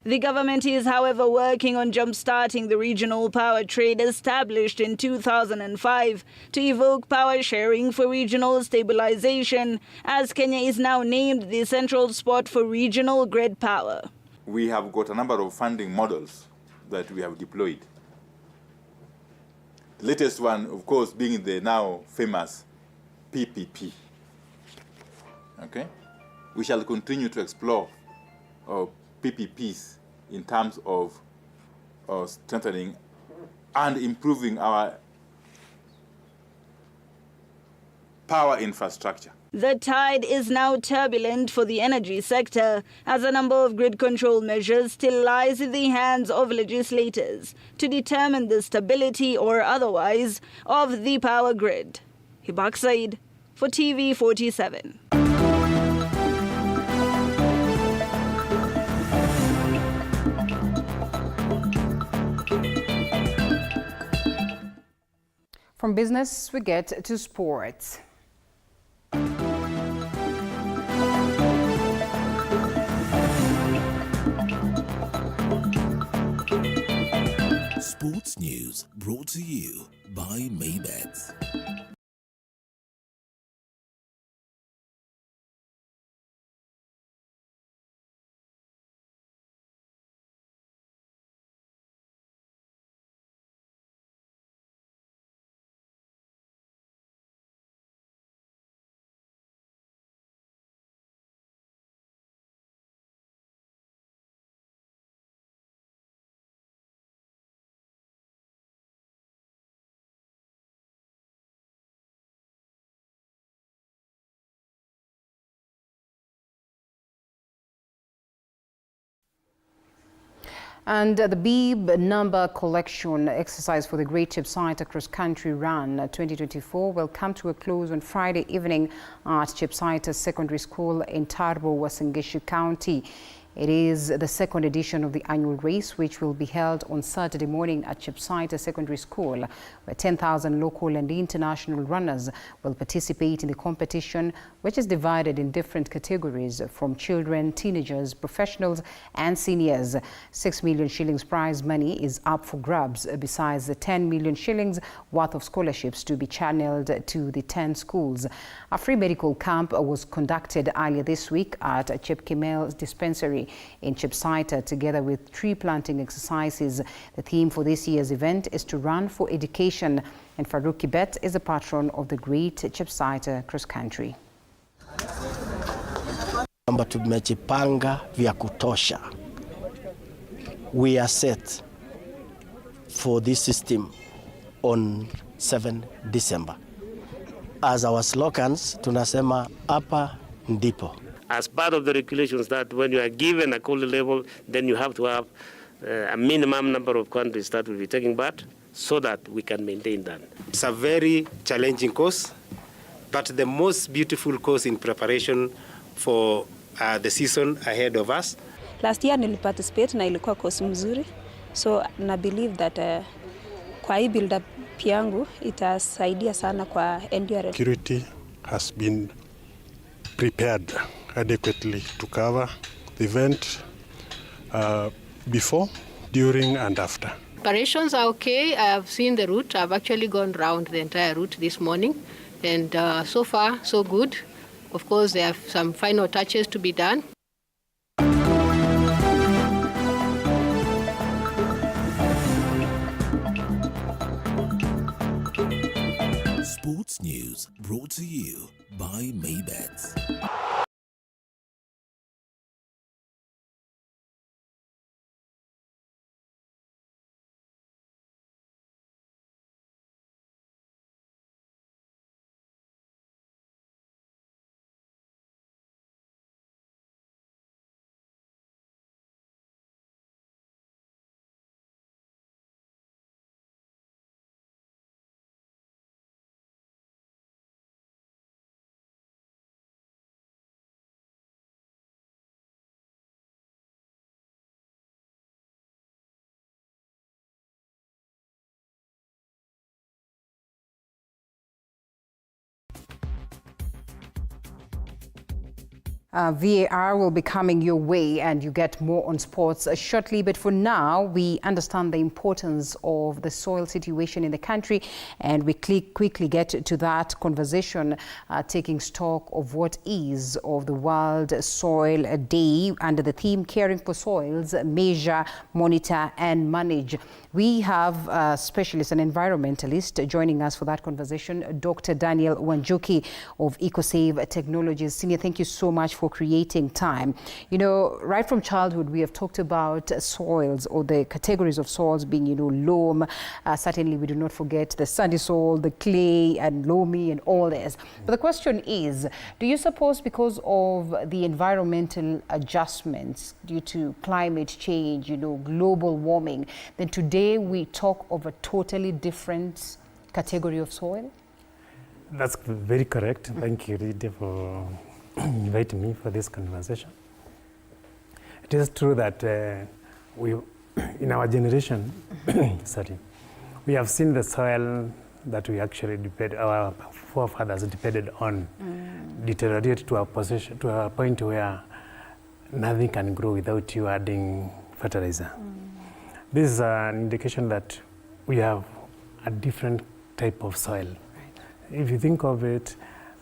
The government is, however, working on jump-starting the regional power trade established in 2005 to evoke power sharing for regional stabilization, as Kenya is now named the central spot for regional grid power.
We have got a number of funding models that we have deployed. The latest one, of course, being the now famous PPP. Okay? We shall continue to explore PPPs in terms of strengthening and improving our power infrastructure.
The tide is now turbulent for the energy sector, as a number of grid control measures still lies in the hands of legislators to determine the stability or otherwise of the power grid. Hibak Said for TV47.
From business, we get to sports.
Sports news brought to you by Maybet.
And the BEEB number collection exercise for the Great Chepsaita Cross Country Run 2024 will come to a close on Friday evening at Chepsaita Secondary School in Tarbo, Uasin Gishu County. It is the second edition of the annual race, which will be held on Saturday morning at Chepsaita Secondary School, where 10,000 local and international runners will participate in the competition, which is divided in different categories from children, teenagers, professionals and seniors. 6 million shillings prize money is up for grabs, besides the 10 million shillings worth of scholarships to be channeled to the 10 schools. A free medical camp was conducted earlier this week at Chepkemel's dispensary in Chepsaita, together with tree planting exercises. The theme for this year's event is to run for education, and Farouk Kibet is the patron of the Great Chepsaita Cross Country.
Kwamba tumejipanga vya kutosha. We are set for this system on 7 December. As our slogans, tunasema hapa ndipo.
As part of the regulations that when you are given a quality level, then you have to have a minimum number of countries that will be taking part so that we can maintain that.
It's a very challenging course, but the most beautiful course in preparation for the season ahead of us.
Last year niliparticipate na ilikuwa course mzuri, so na believe that kwa hii build up yangu itasaidia sana kwa endurance.
Security has been prepared adequately to cover the event before, during and after.
Preparations are okay. I have seen the route. I've actually gone round the entire route this morning, and so far so good. Of course, there are some final touches to be done.
Sports news brought to you by Maybet.
VAR will be coming your way, and you get more on sports shortly. But for now, we understand the importance of the soil situation in the country, and we quickly get to that conversation, taking stock of what is of the World Soil Day under the theme Caring for Soils, Measure, Monitor and Manage. We have a specialist, an environmentalist, joining us for that conversation, Dr. Daniel Wanjuki of EcoSave Technologies. Senior, thank you so much for creating time. You know, right from childhood, we have talked about soils, or the categories of soils being, you know, loam. Certainly, we do not forget the sandy soil, the clay and loamy and all this. But the question is, do you suppose because of the environmental adjustments due to climate change, you know, global warming, then today we talk of a totally different category of soil?
That's very correct. Thank you, Rita, for inviting me for this conversation. It is true that we, in our generation, sorry, we have seen the soil that we actually our forefathers depended on deteriorate to a point where nothing can grow without you adding fertilizer. This is an indication that we have a different type of soil. If you think of it,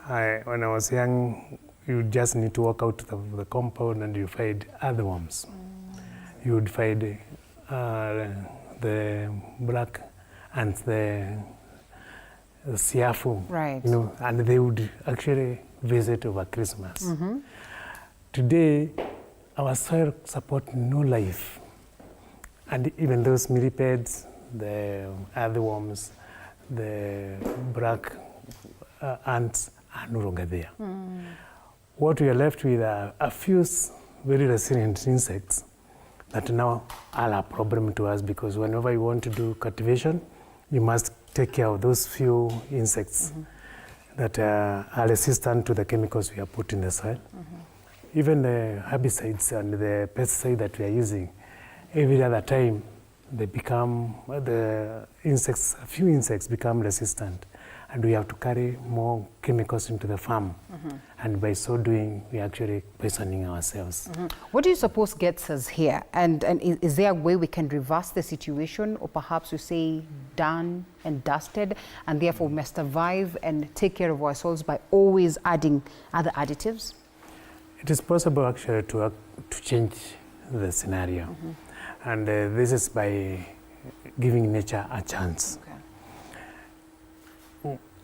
when I was young, you just need to walk out of the compound and you find earthworms. You would find the black and the siafu,
right?
You know, and they would actually visit over Christmas. Today, our soil supports no life, and even those millipedes, the earthworms, the black ants are no longer there. What we are left with are a few very resilient insects that now are a problem to us, because whenever you want to do cultivation, you must take care of those few insects that are resistant to the chemicals we have put in the soil. Even the herbicides and the pesticides that we are using, every other time they become, the insects, a few insects become resistant, and we have to carry more chemicals into the farm. And by so doing, we are actually poisoning ourselves.
What do you suppose gets us here? And is there a way we can reverse the situation, or perhaps we say done and dusted, and therefore we must survive and take care of ourselves by always adding other additives?
It is possible actually to change the scenario. And this is by giving nature a chance.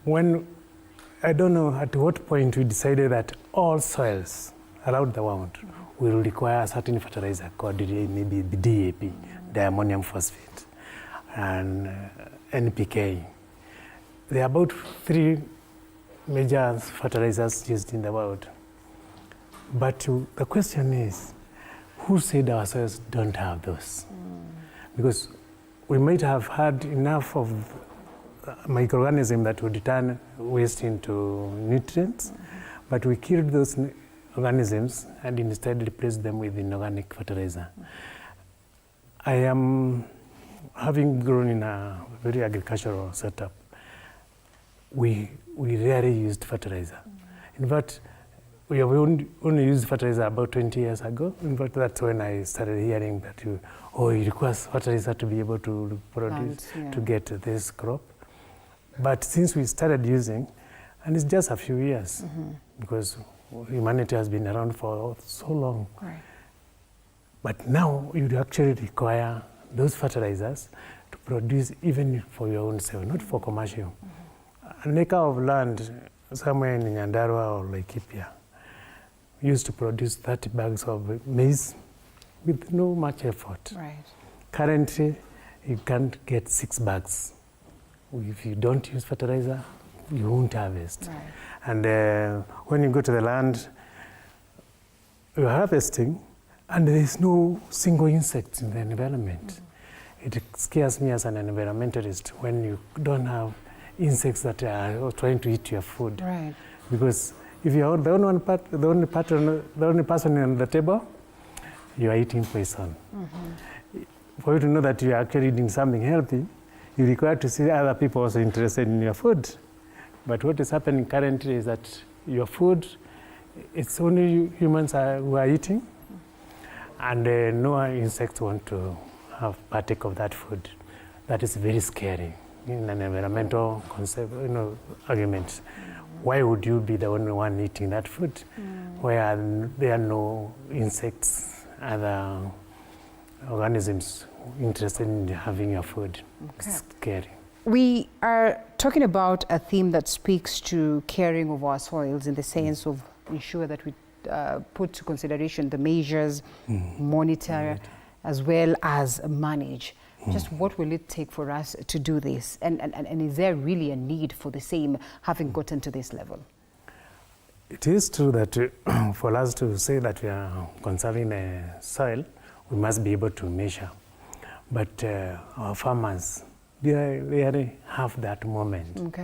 When, I don't know at what point we decided that all soils around the world will require a certain fertilizer called maybe DAP, diammonium phosphate, and NPK. There are about 3 major fertilizers used in the world. But the question is, who said our soils don't have those? Because we might have had enough of microorganisms that would turn waste into nutrients, but we killed those organisms and instead replaced them with inorganic fertilizer. I am, having grown in a very agricultural setup, we rarely used fertilizer. In fact, we have only used fertilizer about 20 years ago. In fact, that's when I started hearing that it requires fertilizer to be able to produce, to get this crop. But since we started using, and it's just a few years, because humanity has been around for so long. But now you actually require those fertilizers to produce even for your own self, not for commercial. An acre of land somewhere in Nyandarua or Laikipia used to produce 30 bags of maize with no much effort. Currently, you can't get 6 bags. If you don't use fertilizer, you won't harvest. And when you go to the land, you're harvesting, and there is no single insect in the environment. It scares me as an environmentalist when you don't have insects that are trying to eat your food. Because if you're the only person on the table, you are eating poison. For you to know that you are actually eating something healthy, you require to see other people also interested in your food. But what is happening currently is that your food, it's only humans who are eating, and no insects want to have partake of that food. That is very scary in an environmental concept, argument. Why would you be the only one eating that food, where there are no insects, other organisms interested in having your food? It's scary.
We are talking about a theme that speaks to caring of our soils in the sense of ensure that we put to consideration the measures, monitor, as well as manage. Just what will it take for us to do this? And is there really a need for the same, having gotten to this level?
It is true that for us to say that we are conserving the soil, we must be able to measure. But our farmers, they rarely have that moment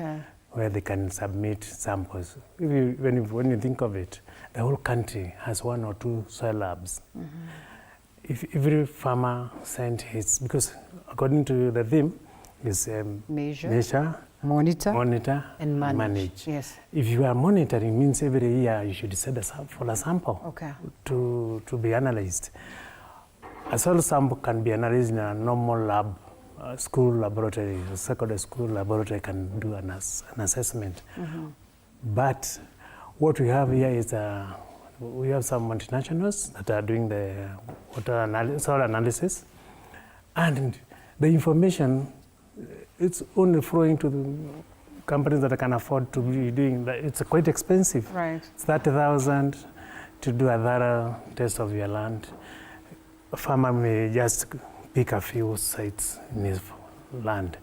where they can submit samples. When you think of it, the whole country has 1 or 2 soil labs. If every farmer sent his, because according to the theme, is measure, monitor, and manage.
Yes.
If you are monitoring, means every year you should set aside for a sample to be analyzed. A soil sample can be analyzed in a normal lab, school laboratory, a secondary school laboratory can do an assessment. But what we have here is we have some multinationals that are doing the soil analysis, and the information, it's only flowing to the companies that can afford to be doing that. It's quite expensive. It's 30,000 to do a thorough test of your land. A farmer may just pick a few sites in his land.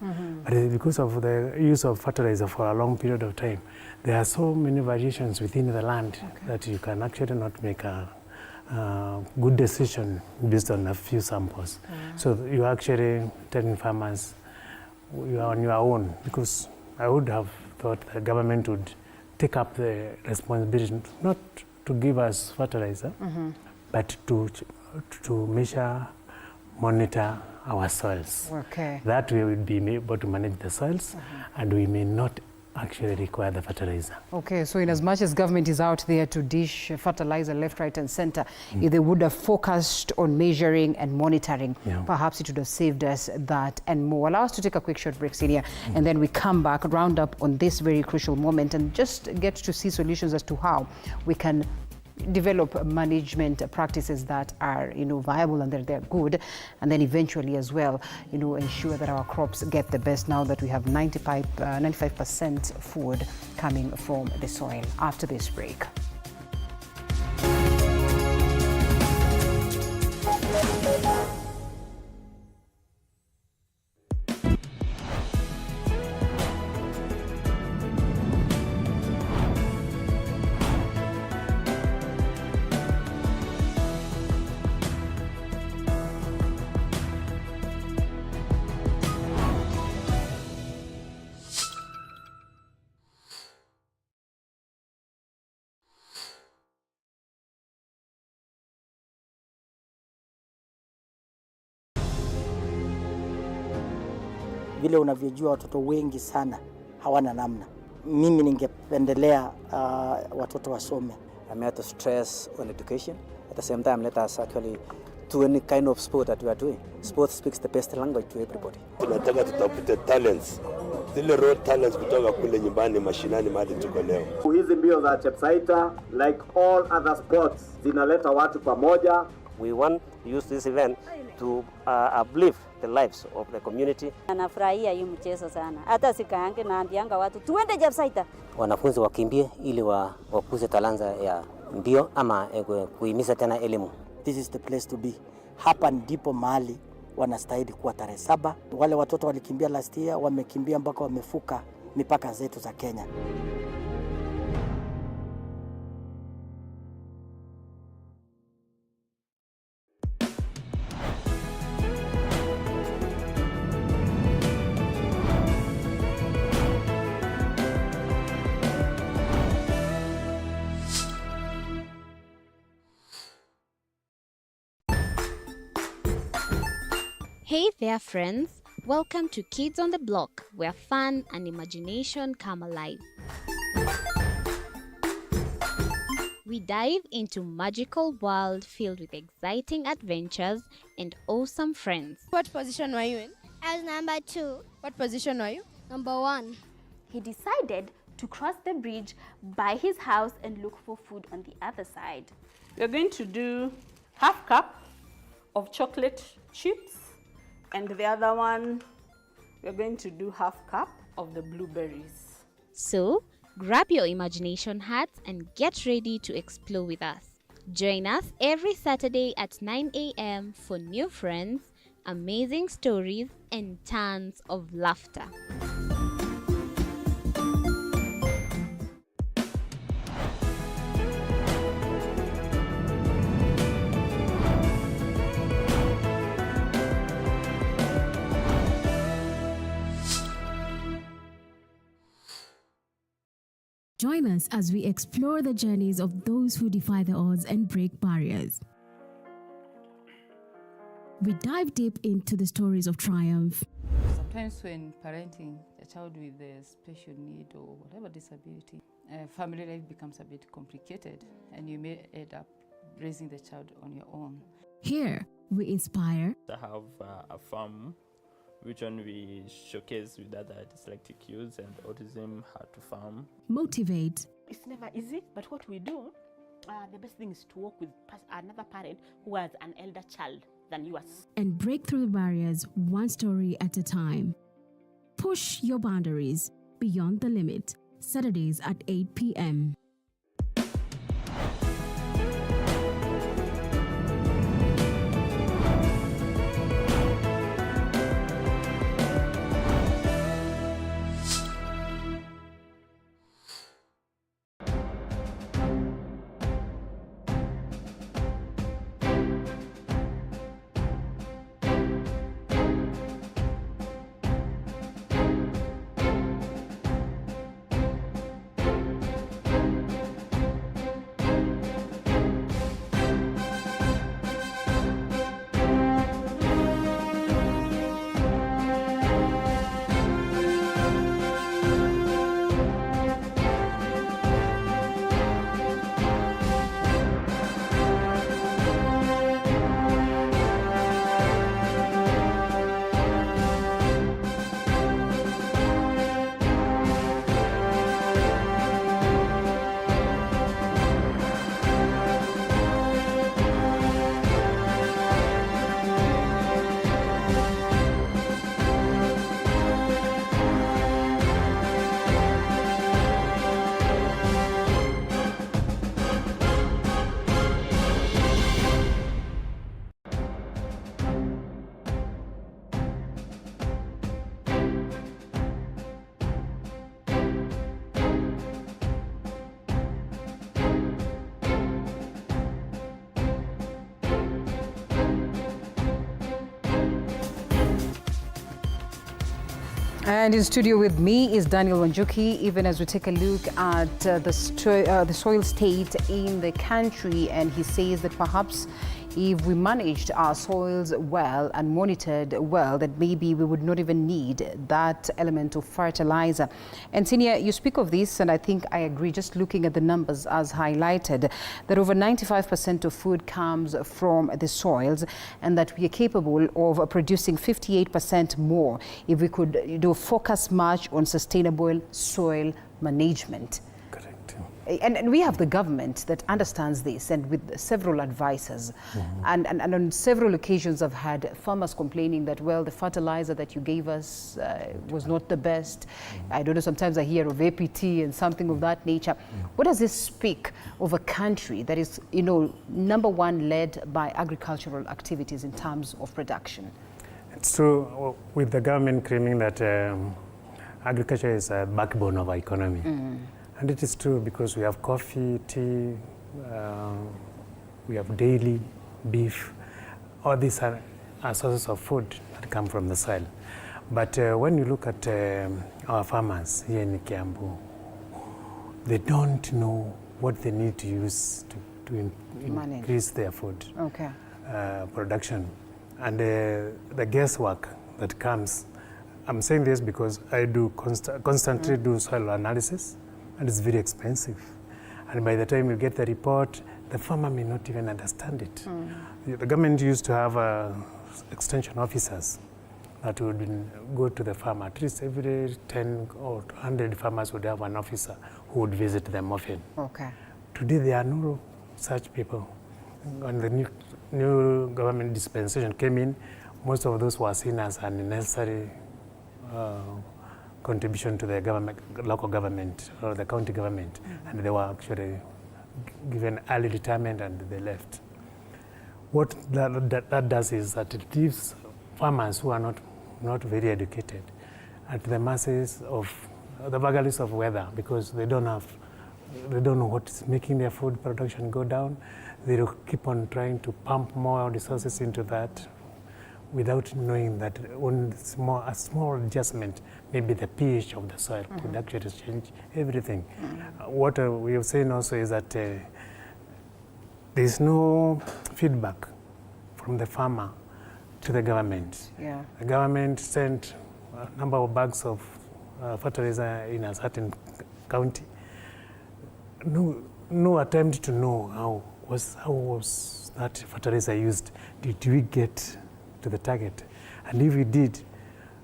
But because of the use of fertilizer for a long period of time, there are so many variations within the land that you can actually not make a good decision based on a few samples. So you're actually telling farmers you are on your own, because I would have thought the government would take up the responsibility not to give us fertilizer, but to measure, monitor our soils.
Okay.
That way we'll be able to manage the soils, and we may not actually require the fertilizer.
Okay, so in as much as government is out there to dish fertilizer left, right and center, if they would have focused on measuring and monitoring, perhaps it would have saved us that and more. Allow us to take a quick short break, Senior, and then we come back, round up on this very crucial moment and just get to see solutions as to how we can develop management practices that are, viable and they're good, and then eventually as well, ensure that our crops get the best now that we have 95% food coming from the soil. After this break.
Vile unavyojua watoto wengi sana hawana namna. Mimi ningependelea watoto wasome.
I'm here to stress on education. At the same time, let us actually do any kind of sport that we are doing. Sport speaks the best language to everybody.
Tunataka tutafute talents. Zile raw talents kutoka kule nyumbani mashinani mahali tuko leo.
Hizi mbio za Chepsaita, like all other sports, zinaleta watu pamoja.
We want to use this event to uplift the lives of the community.
Anafurahia hii mchezo sana. Hata sikaange naambianga watu tuende Chepsaita.
Wanafunzi wakimbie ili wakuze talanta ya mbio ama kuhimiza tena elimu.
This is the place to be. Hapa ndipo mahali wanastahili kuwa tarehe 7. Wale watoto walikimbia last year, wamekimbia mpaka wamefuka mipaka zetu za Kenya.
Hey there friends, welcome to Kids on the Block, where fun and imagination come alive. We dive into magical world filled with exciting adventures and awesome friends.
What position were you in?
I was number 2.
What position were you?
Number 1.
He decided to cross the bridge by his house and look for food on the other side.
We're going to do half cup of chocolate chips, and the other one, we're going to do half cup of the blueberries.
So, grab your imagination hats and get ready to explore with us. Join us every Saturday at 9 a.m. for new friends, amazing stories, and tons of laughter.
Join us as we explore the journeys of those who defy the odds and break barriers. We dive deep into the stories of triumph.
Sometimes when parenting a child with a special need or whatever disability, family life becomes a bit complicated and you may end up raising the child on your own.
Here, we inspire.
I have a farm which one we showcase with other dyslexic youths and autism, how to farm.
Motivate.
It's never easy, but what we do, the best thing is to work with another parent who has an elder child than yours.
And break through the barriers one story at a time. Push your boundaries beyond the limit. Saturdays at 8 p.m.
And in studio with me is Daniel Wanjuki, even as we take a look at the soil state in the country. And he says that perhaps if we managed our soils well and monitored well, that maybe we would not even need that element of fertilizer. And Senior, you speak of this, and I think I agree, just looking at the numbers as highlighted, that over 95% of food comes from the soils, and that we are capable of producing 58% more if we could focus much on sustainable soil management. And we have the government that understands this, and with several advisors. And on several occasions I've had farmers complaining that, well, the fertilizer that you gave us was not the best. I don't know, sometimes I hear of APT and something of that nature. What does this speak of a country that is, number one, led by agricultural activities in terms of production?
It's true, with the government claiming that agriculture is a backbone of our economy. And it is true, because we have coffee, tea, we have dairy, beef. All these are sources of food that come from the soil. But when you look at our farmers here in Kiambu, they don't know what they need to use to increase their food production. And the guesswork that comes, I'm saying this because I do constantly do soil analysis. And it's very expensive. And by the time you get the report, the farmer may not even understand it. The government used to have extension officers that would go to the farmer. At least every 10 or 100 farmers would have an officer who would visit them often. Today, there are no such people. When the new government dispensation came in, most of those were seen as unnecessary contribution to the government, local government or the county government, and they were actually given early retirement and they left. What that does is that it leaves farmers who are not very educated at the mercies of the vagaries of weather, because they don't know what's making their food production go down. They will keep on trying to pump more resources into that, without knowing that a small adjustment, maybe the pH of the soil, could actually change everything. What we have seen also is that there is no feedback from the farmer to the government. The government sent a number of bags of fertilizer in a certain county. No attempt to know how was that fertilizer used. Did we get to the target? And if we did,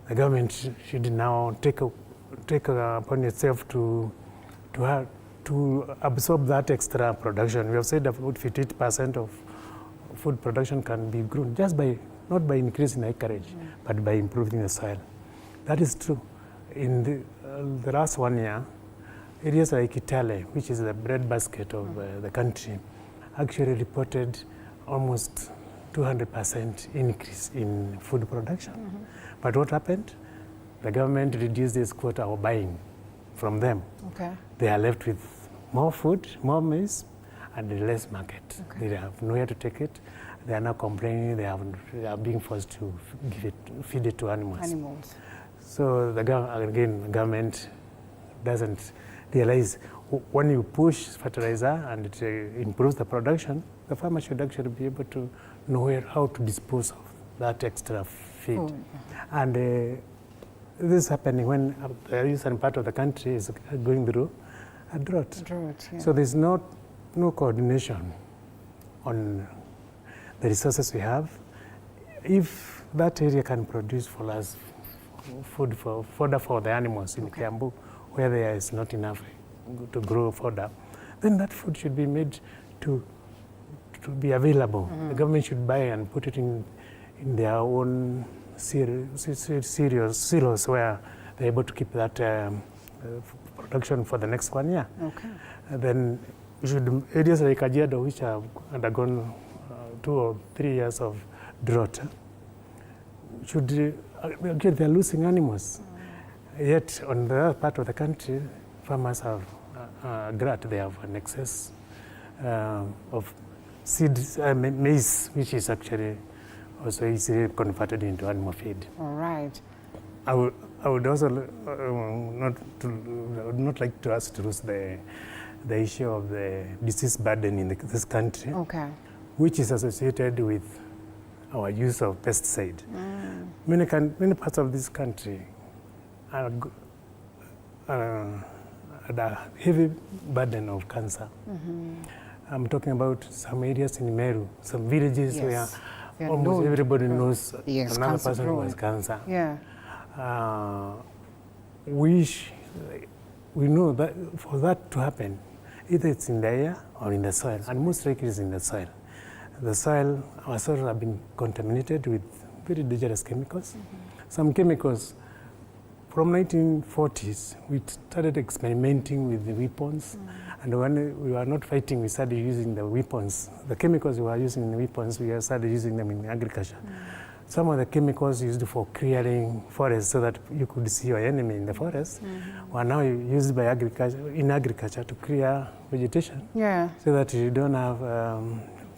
the government should now take upon itself to absorb that extra production. We have said about 58% of food production can be grown just not by increasing acreage, but by improving the soil. That is true. In the last 1 year, areas like Italy, which is the breadbasket of the country, actually reported almost 200% increase in food production. But what happened? The government reduced this quota of buying from them. They are left with more food, more maize, and less market. They have nowhere to take it. They are now complaining they are being forced to feed it to animals. So the government doesn't realize when you push fertilizer and it improves the production, the farmer should actually be able to know how to dispose of that extra feed. And this is happening when the eastern part of the country is going through a drought. So there's no coordination on the resources we have. If that area can produce for us fodder for the animals in Kiambu, where there is not enough to grow fodder, then that food should be made to be available. The government should buy and put it in their own silos where they're able to keep that production for the next 1 year. Then areas like Kajiado, which have undergone 2 or 3 years of drought, they're losing animals. Yet on the other part of the country, farmers have glut. They have an excess of maize, which is actually also easily converted into animal feed.
All right.
I would also would not like to us to lose the issue of the disease burden in this country, which is associated with our use of pesticide. Many parts of this country are the heavy burden of cancer. I'm talking about some areas in Meru, some villages where almost everybody knows another person who has cancer. We know that for that to happen, either it's in the air or in the soil, and most likely it's in the soil. The soil, our soils have been contaminated with very dangerous chemicals. Some chemicals, from 1940s, we started experimenting with the weapons, and when we were not fighting, we started using the weapons. The chemicals we were using in the weapons, we started using them in agriculture. Some of the chemicals used for clearing forests so that you could see your enemy in the forest were now used by agriculture to clear vegetation, so that you don't have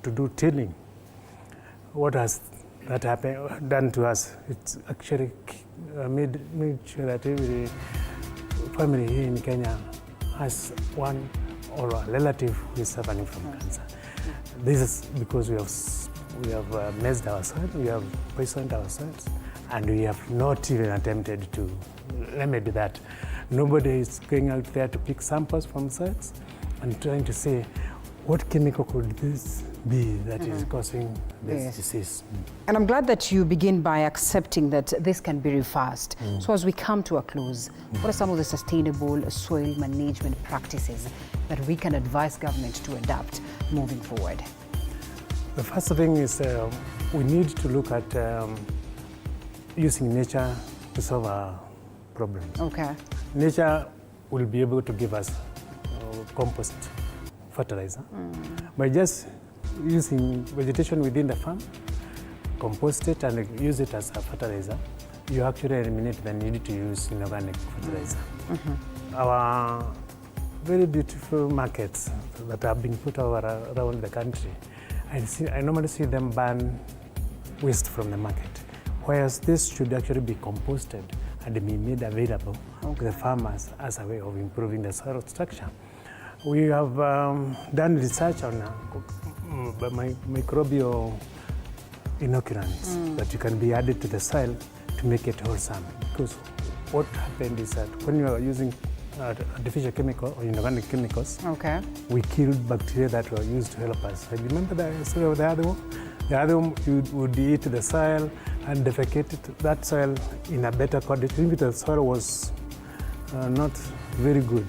to do tilling. What has that done to us? It's actually made sure that every family here in Kenya has one or a relative who is suffering from cancer. This is because we have messed our soil, we have poisoned our soils, and we have not even attempted to remedy that. Nobody is going out there to pick samples from soils and trying to say, what chemical could this be that is causing this disease?
And I'm glad that you begin by accepting that this can be reversed. So as we come to a close, what are some of the sustainable soil management practices that we can advise government to adopt moving forward?
The first thing is we need to look at using nature to solve our problems. Nature will be able to give us compost fertilizer. By just using vegetation within the farm, compost it and use it as a fertilizer, you actually eliminate the need to use inorganic fertilizer. Our very beautiful markets that have been put all around the country, I normally see them burn waste from the market, whereas this should actually be composted and be made available to the farmers as a way of improving the soil structure. We have done research on microbial inoculants that you can be added to the soil to make it wholesome. Because what happened is that when you are using artificial chemical or inorganic chemicals, we killed bacteria that were used to help us. Remember the story of the other one? The other one, you would eat the soil and defecate that soil in a better quality. If the soil was not very good,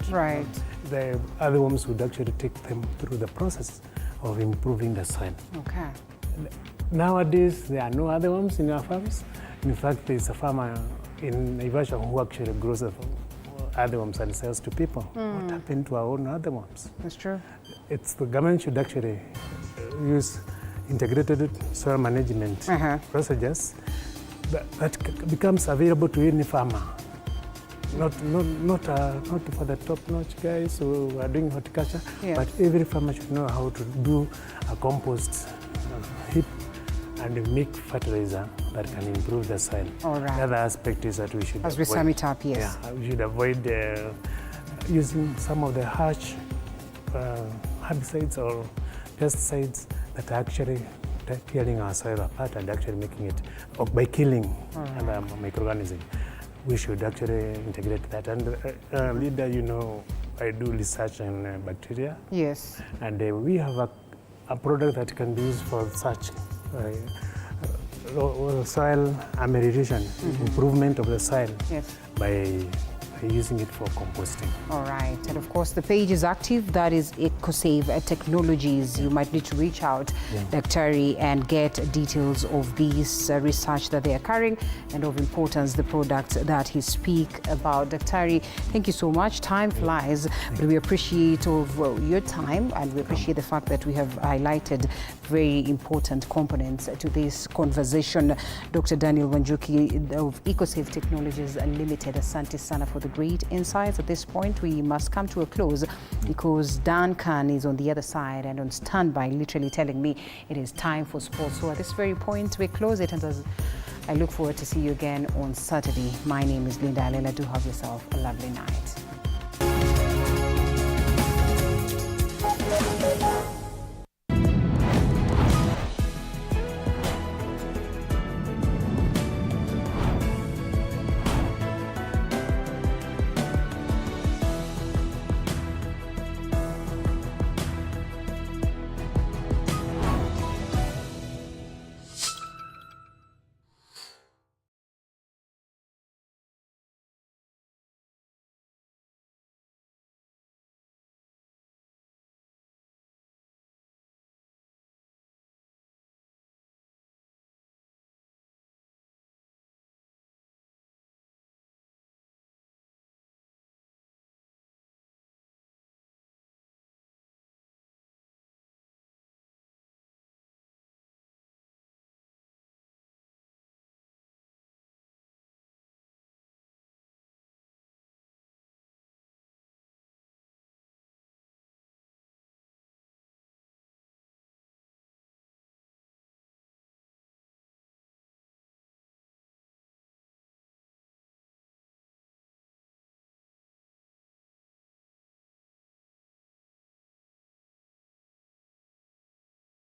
the other worms would actually take them through the process of improving the soil. Nowadays, there are no other worms in our farms. In fact, there's a farmer in Naivasha who actually grows earthworms and sells to people. What happened to our own earthworms?
That's true.
It's the government should actually use integrated soil management procedures that becomes available to any farmer. Not for the top-notch guys who are doing horticulture, but every farmer should know how to do a compost heap and make fertilizer that can improve the soil. The other aspect is that we should
we sum it up, we
should avoid using some of the harsh herbicides or pesticides that are actually tearing our soil apart and actually making it, or by killing other microorganisms. We should actually integrate that. And leader, you know, I do research on bacteria. And we have a product that can be used for such soil amelioration, improvement of the soil by using it for composting.
And of course the page is active, that is EcoSave Technologies. You might need to reach out, Daktari, and get details of this research that they are carrying and of importance the products that he speak about. Daktari, thank you so much. Time flies, but we appreciate your time, and we appreciate the fact that we have highlighted very important components to this conversation. Dr. Daniel Wanjuki of EcoSave Technologies Limited, asante sana for the great insights. At this point, we must come to a close because Dan Khan is on the other side and on standby, literally telling me it is time for sports. So at this very point, we close it. And I look forward to see you again on Saturday. My name is Linda Alela. Do have yourself a lovely night.